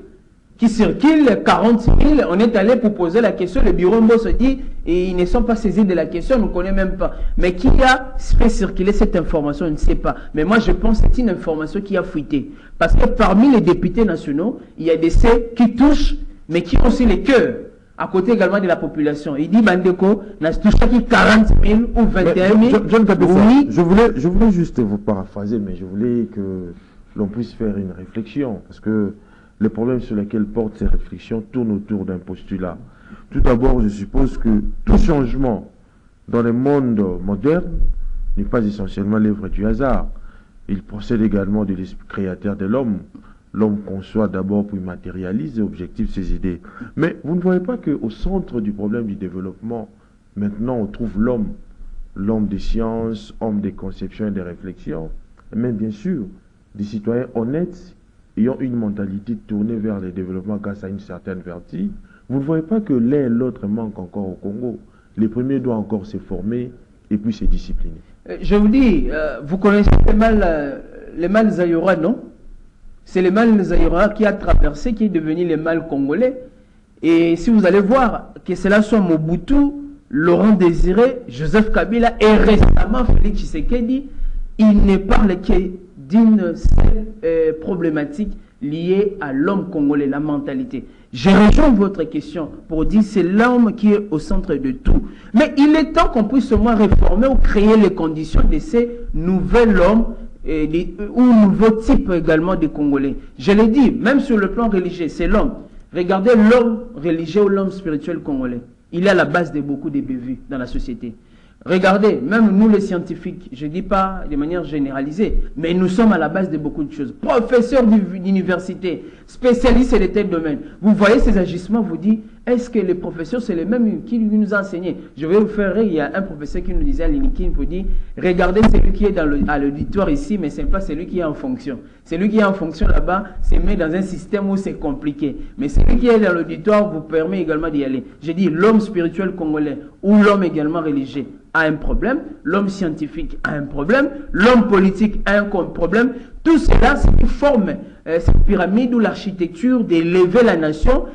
qui circulent, 40 000. On est allé pour poser la question. Le bureau Mbo se dit, et ils ne sont pas saisis de la question, on ne connaît même pas. Mais qui a fait circuler cette information, on ne sait pas. Mais moi, je pense que c'est une information qui a fuité. Parce que parmi les députés nationaux, il y a des C qui touchent, mais qui ont aussi les cœurs. À côté également de la population. Il dit, Bandeko, n'a touché qui 40 000 ou 21 000. Oui. Je voulais juste vous paraphraser, mais je voulais que l'on puisse faire une réflexion. Parce que les problèmes sur lesquels portent ces réflexions tournent autour d'un postulat. Tout d'abord, je suppose que tout changement dans le monde moderne n'est pas essentiellement l'œuvre du hasard. Il procède également de l'esprit créateur de l'homme. L'homme conçoit d'abord puis matérialise et objective ses idées. Mais vous ne voyez pas qu'au centre du problème du développement, maintenant on trouve l'homme. L'homme des sciences, homme des conceptions et des réflexions. Mais bien sûr, des citoyens honnêtes ayant une mentalité tournée vers le développement grâce à une certaine vertu. Vous ne voyez pas que l'un et l'autre manquent encore au Congo. Les premiers doivent encore se former et puis se discipliner. Je vous dis, vous connaissez les mal Zayora, non? C'est le mal Zayora qui a traversé, qui est devenu le mal congolais. Et si vous allez voir, que cela soit Mobutu, Laurent Désiré, Joseph Kabila et récemment Félix Tshisekedi, il ne parle que d'une seule problématique liée à l'homme congolais, la mentalité. Je rejoins votre question pour dire que c'est l'homme qui est au centre de tout. Mais il est temps qu'on puisse au moins réformer ou créer les conditions de ces nouveaux hommes ou nouveaux types également de Congolais. Je l'ai dit, même sur le plan religieux, c'est l'homme. Regardez l'homme religieux ou l'homme spirituel congolais. Il est à la base de beaucoup de bévues dans la société. Regardez, même nous les scientifiques, je ne dis pas de manière généralisée, mais nous sommes à la base de beaucoup de choses. Professeurs d'université, spécialistes de tel domaine. Vous voyez ces agissements, vous dites, est-ce que les professeurs, c'est les mêmes qui nous ont enseigné? Je vais vous faire rire, il y a un professeur qui nous disait à l'INIKIN, pour dire, regardez celui qui est à l'auditoire ici, mais ce n'est pas celui qui est en fonction. Celui qui est en fonction là-bas, c'est mis dans un système où c'est compliqué. Mais celui qui est dans l'auditoire vous permet également d'y aller. J'ai dit, l'homme spirituel congolais ou l'homme également religieux a un problème, l'homme scientifique a un problème, l'homme politique a un problème. Tout cela, c'est qui forme cette pyramide ou l'architecture d'élever la nation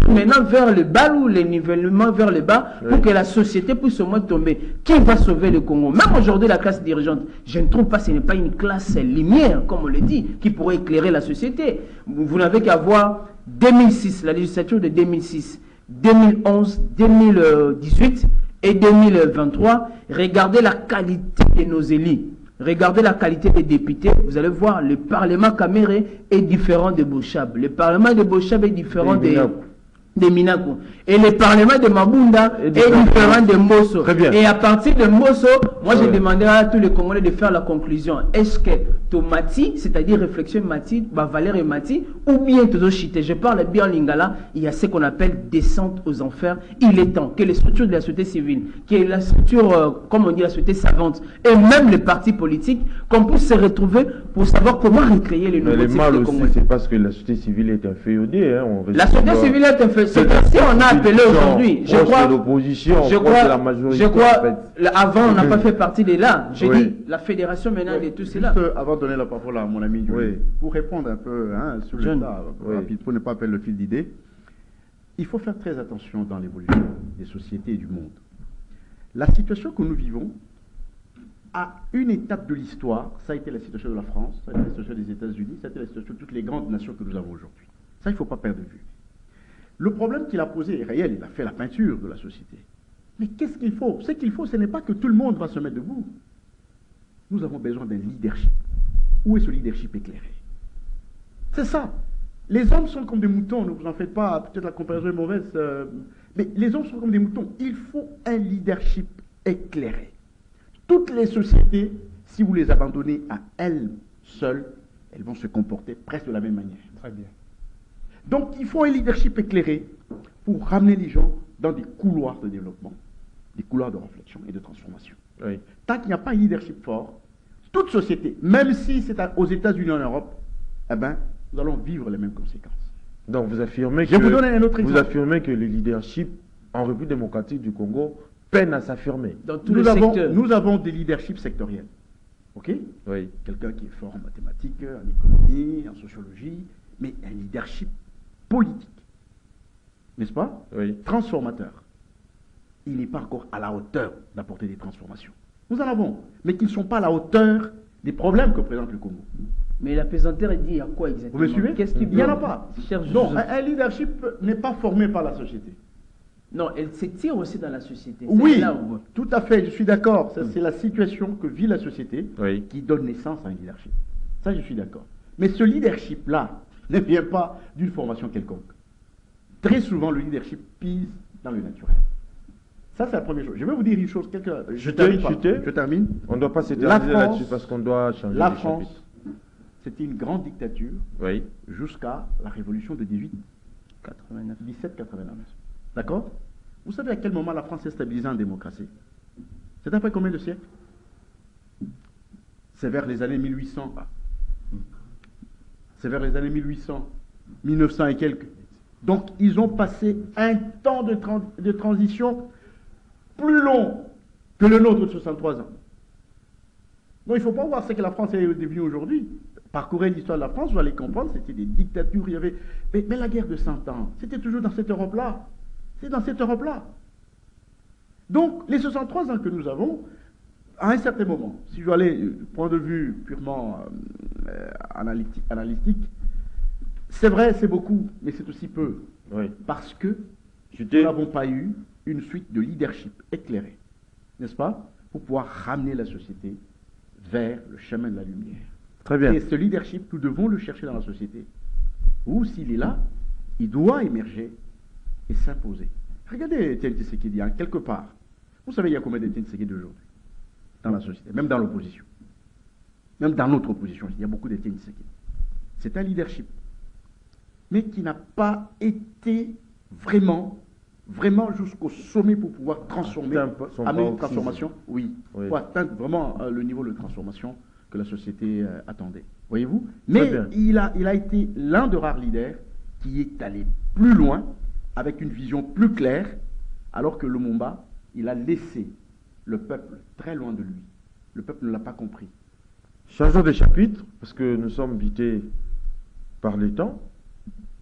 maintenant vers le bas ou le nivellement vers le bas pour que la société puisse au moins tomber. Qui va sauver le Congo? Même aujourd'hui, la classe dirigeante, je ne trouve pas, ce n'est pas une classe lumière, comme on le dit, qui pourrait éclairer la société. Vous n'avez qu'à voir 2006, la législature de 2006, 2011, 2018 et 2023. Regardez la qualité de nos élus. Regardez la qualité des députés, vous allez voir, le Parlement caméré est différent de Bochab. Le Parlement de Bochab est différent de Minako. Et le Parlement de Mabunda est différent de Mosso. Et à partir de Mosso, moi je demanderai à tous les Congolais de faire la conclusion. Est-ce que Tomati, c'est-à-dire réflexion Mati, Valer et Mati, ou bien Tozochite, je parle bien en lingala, il y a ce qu'on appelle descente aux enfers. Il est temps que les structures de la société civile, que la structure, comme on dit, la société savante, et même les partis politiques, qu'on puisse se retrouver pour savoir comment recréer les nouveaux types de Congolais. C'est parce que la société civile est inféodée. Hein, la société civile est inféodée. c'est que si on a appelé aujourd'hui, je crois, l'opposition, je crois, la majorité. je crois, en fait. avant on n'a pas fait partie de là. J'ai Oui. dit la fédération maintenant de tout Juste cela. avant de donner la parole à mon ami Jules, Oui. pour répondre un peu sur John. le tas, Oui. rapide, pour ne pas perdre le fil d'idée, il faut faire très attention dans l'évolution des sociétés et du monde. La situation que nous vivons, à une étape de l'histoire, ça a été la situation de la France, ça a été la situation des États-Unis, ça a été la situation de toutes les grandes nations que nous avons aujourd'hui. Ça, il ne faut pas perdre de vue. Le problème qu'il a posé est réel, il a fait la peinture de la société. Mais qu'est-ce qu'il faut? Ce qu'il faut, ce n'est pas que tout le monde va se mettre debout. Nous avons besoin d'un leadership. Où est ce leadership éclairé? C'est ça. Les hommes sont comme des moutons, ne vous en faites pas, peut-être la comparaison est mauvaise, mais les hommes sont comme des moutons. Il faut un leadership éclairé. Toutes les sociétés, si vous les abandonnez à elles seules, elles vont se comporter presque de la même manière. Très bien. Donc il faut un leadership éclairé pour ramener les gens dans des couloirs de développement, des couloirs de réflexion et de transformation. Oui. Tant qu'il n'y a pas un leadership fort, toute société, même si c'est aux États-Unis ou en Europe, eh ben, nous allons vivre les mêmes conséquences. Donc vous affirmez Je vous donne un autre vous exemple. affirmez que le leadership en République démocratique du Congo peine à s'affirmer. Dans tous les secteurs. Nous avons des leaderships sectoriels. OK? Oui. Quelqu'un qui est fort en mathématiques, en économie, en sociologie, mais un leadership politique. N'est-ce pas? Oui. Transformateur. Il n'est pas encore à la hauteur d'apporter des transformations. Nous en avons, mais qui ne sont pas à la hauteur des problèmes que présente le Congo. Mais la pesanteur, il dit il y a quoi exactement? Vous me suivez? Qu'est-ce qui Il n'y en a bloque, pas. cher Non, Joseph? un leadership n'est pas formé par la société. Non, elle s'étire aussi dans la société. C'est Oui, là où- tout à fait, je suis d'accord. Ça, c'est la situation que vit la société Oui. qui donne naissance à un leadership. Ça, je suis d'accord. Mais ce leadership-là ne vient pas d'une formation quelconque. Très souvent, le leadership pise dans le naturel. Ça, c'est la première chose. Je vais vous dire une chose. Je termine. On ne doit pas La s'éterniser France- là-dessus parce qu'on doit changer La de France, chapitre. c'était une grande dictature Oui. jusqu'à la révolution de 89. 1789. D'accord? Vous savez à quel moment la France s'est stabilisée en démocratie? C'est après combien de siècles? C'est vers les années 1800. C'est vers les années 1800, 1900 et quelques. Donc, ils ont passé un temps de transition plus long que le nôtre de 63 ans. Donc, il ne faut pas voir ce que la France est devenue aujourd'hui. Parcourez l'histoire de la France, vous allez comprendre, c'était des dictatures, il y avait... Mais la guerre de 100 ans, c'était toujours dans cette Europe-là. C'est dans cette Europe-là. Donc, les 63 ans que nous avons, à un certain moment, si je dois aller du point de vue purement analytique, c'est vrai, c'est beaucoup, mais c'est aussi peu. Oui. Parce que nous Chuté. n'avons pas eu une suite de leadership éclairé, n'est-ce pas, pour pouvoir ramener la société vers le chemin de la lumière. Très bien. Et ce leadership, nous devons le chercher dans la société. Ou s'il est là, il doit émerger et s'imposer. Regardez Etienne Tshisekedi, hein, quelque part. Vous savez, il y a combien d'Etienne Tshisekedi aujourd'hui dans la société, même dans l'opposition. Même dans notre opposition, il y a beaucoup d'Etienne Tshisekedi. C'est un leadership, mais qui n'a pas été vraiment jusqu'au sommet pour pouvoir transformer, Atteint son amener une paroxysme. transformation, oui, Oui. pour atteindre vraiment le niveau de transformation que la société attendait. Voyez-vous? Très Mais bien. il a été l'un de rares leaders qui est allé plus loin, avec une vision plus claire, alors que Lumumba, il a laissé le peuple très loin de lui. Le peuple ne l'a pas compris. Changeons de chapitre, parce que nous sommes vités par les temps.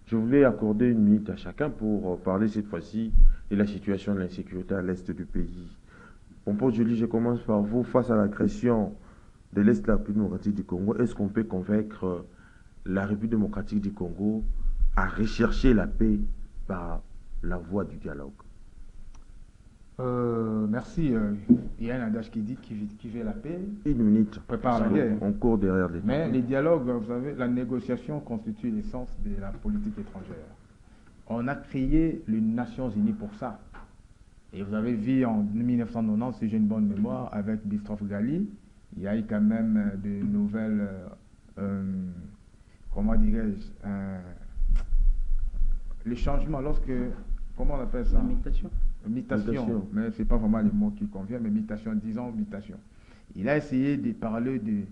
Je voulais accorder une minute à chacun pour parler cette fois-ci de la situation de l'insécurité à l'est du pays. Pompo Julie, je commence par vous. Face à l'agression de l'est de la République démocratique du Congo, est-ce qu'on peut convaincre la République démocratique du Congo à rechercher la paix par la voie du dialogue? Merci. Il y a un adage qui dit qui veut la paix Une minute. prépare la Parce guerre. qu'on court derrière les Mais les dialogues, vous savez, la négociation constitue l'essence de la politique étrangère. On a créé les Nations Unies pour ça. Et vous avez vu en 1990, si j'ai une bonne mémoire, avec Bistroff Gali, il y a eu quand même de nouvelles, comment dirais-je, les changements lorsque, comment on appelle ça? Mutation. Mutation, mais ce n'est pas vraiment le mot qui convient, mais mutation, disons mutation. Il a essayé de parler de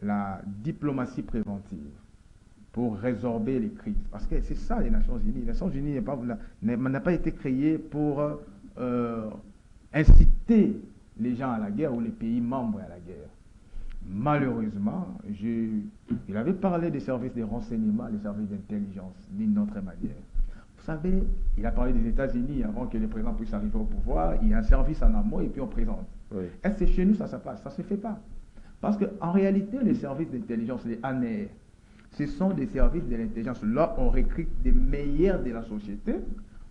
la diplomatie préventive. pour résorber les crises. Parce que c'est ça les Nations Unies. Les Nations Unies n'a pas été créées pour inciter les gens à la guerre ou les pays membres à la guerre. Malheureusement, il avait parlé des services de renseignement, des services d'intelligence, d'une autre manière. Vous savez, il a parlé des États-Unis avant que le président puisse arriver au pouvoir. Il y a un service en amont et puis on présente. Oui. Est-ce que chez nous ça se passe? Ça ne se fait pas. Parce qu'en réalité, les services d'intelligence, les ANR, ce sont des services de l'intelligence. Là, on recrute des meilleurs de la société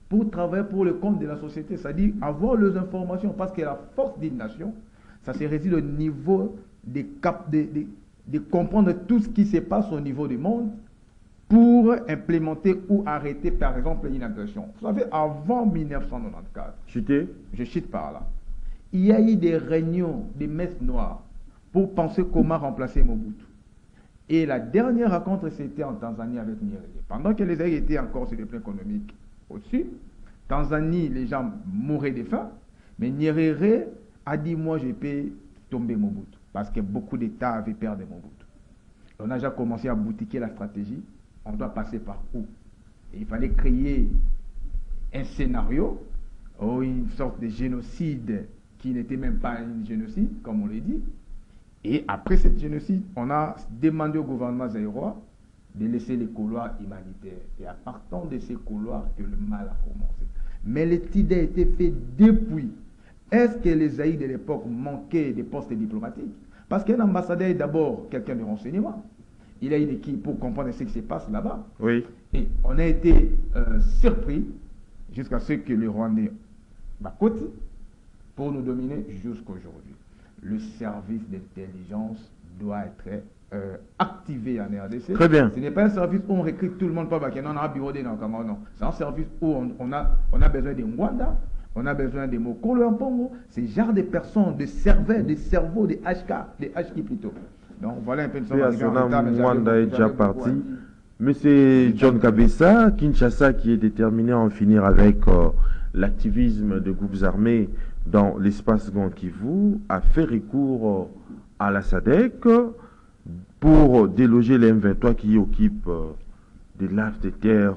pour travailler pour le compte de la société. C'est-à-dire avoir les informations. Parce que la force d'une nation, ça se réside au niveau de comprendre tout ce qui se passe au niveau du monde pour implémenter ou arrêter, par exemple, une agression. Vous savez, avant 1994, je chute par là, il y a eu des réunions, des messes noires pour penser comment remplacer Mobutu. Et la dernière rencontre, c'était en Tanzanie avec Nyerere. Pendant que les Zaïre étaient encore sur le plan économique au-dessus, Tanzanie, les gens mouraient de faim, mais Nyerere a dit, moi, je peux tomber Mobutu, parce que beaucoup d'États avaient perdu Mobutu. On a déjà commencé à boutiquer la stratégie. On doit passer par où? Et il fallait créer un scénario ou une sorte de génocide qui n'était même pas un génocide, comme on l'a dit. Et après ce génocide, on a demandé au gouvernement zaïrois de laisser les couloirs humanitaires. Et à partir de ces couloirs que le mal a commencé. Mais l'étude a été faite depuis. Est-ce que les Zaïres de l'époque manquaient des postes diplomatiques? Parce qu'un ambassadeur est d'abord quelqu'un de renseignement. Il a une équipe pour comprendre ce qui se passe là-bas. Oui. Et on a été surpris jusqu'à ce que le Rwandais Bakoti pour nous dominer jusqu'à aujourd'hui. Le service d'intelligence doit être activé en RDC. Très bien. Ce n'est pas un service où on recrute tout le monde, pas parce qu'on a un bureau non. C'est un service où on a besoin de Mwanda, on a besoin de Mokolo Mpongo, ce genre de personnes, de cerveaux, de HK, de HK plutôt. Donc voilà un peu de Mwanda est déjà parti. Mais c'est John Kabesa, Kinshasa, qui est déterminé à en finir avec l'activisme de groupes armés dans l'espace Grand Kivu, a fait recours à la SADC pour déloger les M23 qui occupent des laves de terre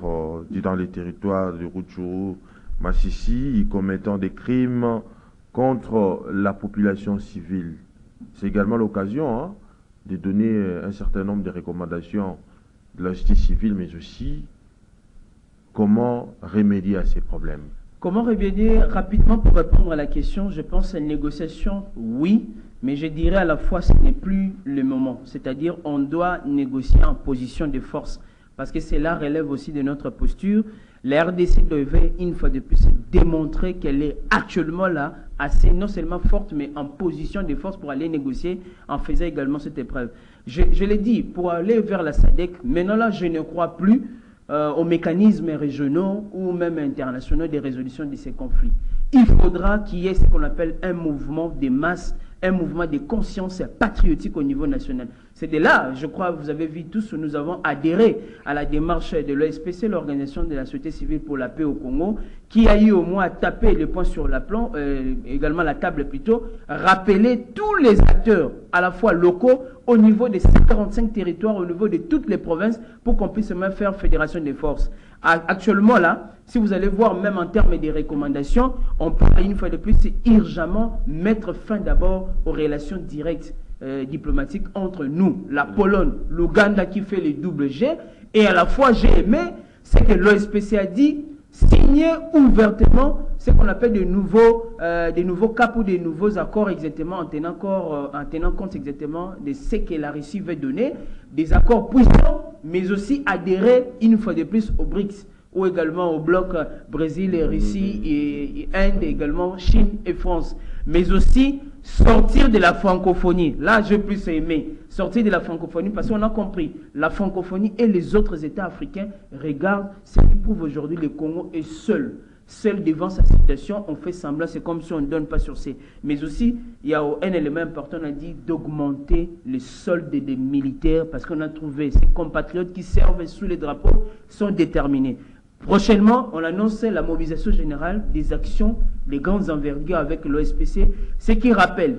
dans les territoires de Rutshuru, Massissi, commettant des crimes contre la population civile. C'est également l'occasion de donner un certain nombre de recommandations de la justice civile, mais aussi comment remédier à ces problèmes. Comment remédier rapidement pour répondre à la question? Je pense à une négociation, oui, mais je dirais à la fois ce n'est plus le moment. C'est-à-dire on doit négocier en position de force parce que cela relève aussi de notre posture. La RDC devait une fois de plus démontrer qu'elle est actuellement là, assez non seulement forte, mais en position de force pour aller négocier en faisant également cette épreuve. Je l'ai dit, pour aller vers la SADC, maintenant là, je ne crois plus aux mécanismes régionaux ou même internationaux de résolution de ces conflits. Il faudra qu'il y ait ce qu'on appelle un mouvement de masse, un mouvement de conscience patriotique au niveau national. C'est de là, je crois, vous avez vu tous, nous avons adhéré à la démarche de l'OSPC, l'Organisation de la Société Civile pour la Paix au Congo, qui a eu au moins à taper les points sur la plan, également la table plutôt, rappeler tous les acteurs, à la fois locaux, au niveau des 145 territoires, au niveau de toutes les provinces, pour qu'on puisse même faire fédération des forces. Actuellement là, si vous allez voir même en termes de recommandations, on peut une fois de plus urgemment mettre fin d'abord aux relations directes diplomatiques entre nous, la Pologne, l'Ouganda qui fait les double G, et à la fois j'ai aimé, c'est que l'OSPC a dit signer ouvertement ce qu'on appelle des nouveaux caps ou des nouveaux accords exactement en tenant compte exactement de ce que la Russie veut donner, des accords puissants, mais aussi adhérer une fois de plus aux BRICS ou également au bloc Brésil et Russie et Inde, également Chine et France, mais aussi sortir de la francophonie. Là, j'ai plus aimé sortir de la francophonie parce qu'on a compris, la francophonie et les autres États africains regardent ce qui prouve aujourd'hui le Congo est seul devant sa situation, on fait semblant, c'est comme si on ne donne pas sur ses. Mais aussi, il y a un élément important, on a dit d'augmenter les soldes des militaires parce qu'on a trouvé ces compatriotes qui servent sous les drapeaux sont déterminés. Prochainement, on annonce la mobilisation générale des actions, les grandes envergures avec l'OSPC, ce qui rappelle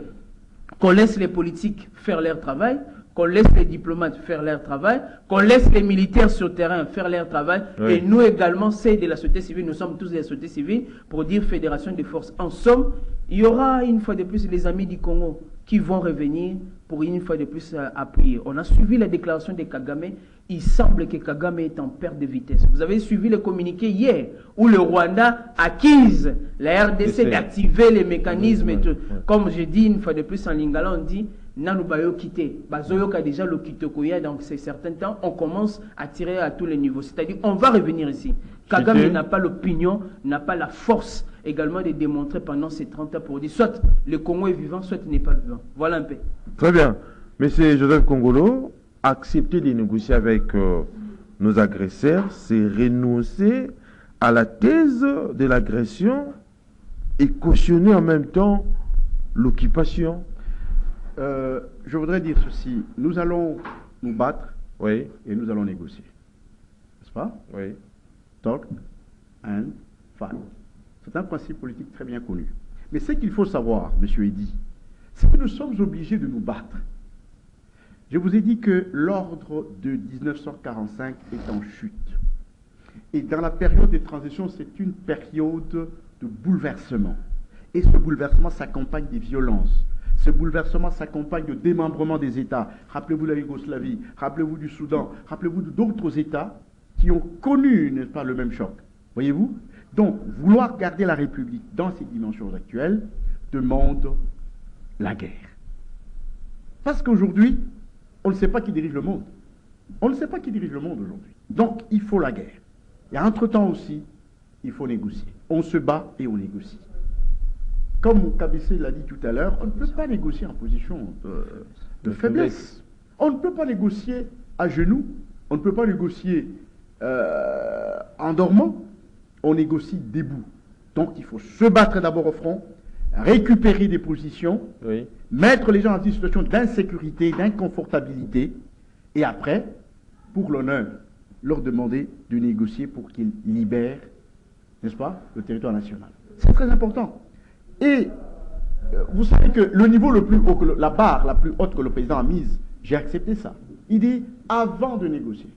qu'on laisse les politiques faire leur travail, qu'on laisse les diplomates faire leur travail, qu'on laisse les militaires sur le terrain faire leur travail, Oui. et nous également, c'est de la société civile, nous sommes tous de la société civile, pour dire fédération des forces. En somme, il y aura une fois de plus les amis du Congo qui vont revenir pour une fois de plus appuyer. On a suivi la déclaration de Kagame. Il semble que Kagame est en perte de vitesse. Vous avez suivi le communiqué hier où le Rwanda accuse la RDC d'activer les mécanismes et tout. Ouais. Comme j'ai dit une fois de plus en lingala, on dit Nanu Bayo quitté. Bazoyoka déjà le Kitokoya, donc c'est certain temps, on commence à tirer à tous les niveaux. C'est-à-dire, on va revenir ici. Kagame n'a pas l'opinion, n'a pas la force également de démontrer pendant ces 30 ans pour dire soit le Congo est vivant, soit il n'est pas vivant. Voilà un peu. Très bien. Monsieur Joseph Kongolo, accepter de négocier avec nos agresseurs, c'est renoncer à la thèse de l'agression et cautionner en même temps l'occupation. Je voudrais dire ceci. Nous allons nous battre Oui, et nous allons négocier. N'est-ce pas? oui. Talk and fight. C'est un principe politique très bien connu. Mais ce qu'il faut savoir, M. Eddy, c'est que nous sommes obligés de nous battre. Je vous ai dit que l'ordre de 1945 est en chute. Et dans la période de transition, c'est une période de bouleversement. Et ce bouleversement s'accompagne des violences. Ce bouleversement s'accompagne de démembrement des États. Rappelez-vous la Yougoslavie, rappelez-vous du Soudan, rappelez-vous d'autres États qui ont connu, n'est-ce pas, le même choc. Voyez-vous? Donc, vouloir garder la République dans ses dimensions actuelles demande la guerre. Parce qu'aujourd'hui, on ne sait pas qui dirige le monde. On ne sait pas qui dirige le monde aujourd'hui. Donc, il faut la guerre. Et entre-temps aussi, il faut négocier. On se bat et on négocie. Comme Kabissé l'a dit tout à l'heure, on ne peut pas négocier en position de faiblesse. On ne peut pas négocier à genoux. On ne peut pas négocier en dormant. On négocie debout. Donc, il faut se battre d'abord au front, récupérer des positions, Oui. mettre les gens dans une situation d'insécurité, d'inconfortabilité, et après, pour l'honneur, leur demander de négocier pour qu'ils libèrent, n'est-ce pas, le territoire national. C'est très important. Et vous savez que le niveau le plus haut, la barre la plus haute que le président a mise, j'ai accepté ça. Il dit, avant de négocier,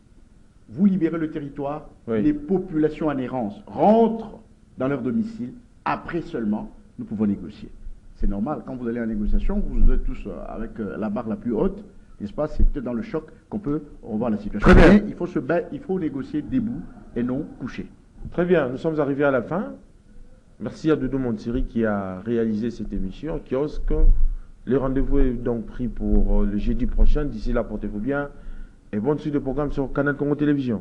vous libérez le territoire, Oui. les populations en errance rentrent dans leur domicile, après seulement, nous pouvons négocier. C'est normal, quand vous allez en négociation, vous êtes tous avec la barre la plus haute, n'est-ce pas? C'est peut-être dans le choc qu'on peut revoir la situation. Très bien. Mais il faut se battre, il faut négocier debout et non couché. Très bien, nous sommes arrivés à la fin. Merci à Doudou Montiri qui a réalisé cette émission. Kiosque, le rendez-vous est donc pris pour le jeudi prochain. D'ici là, portez-vous bien et bonne suite de programme sur Canal Congo Télévision.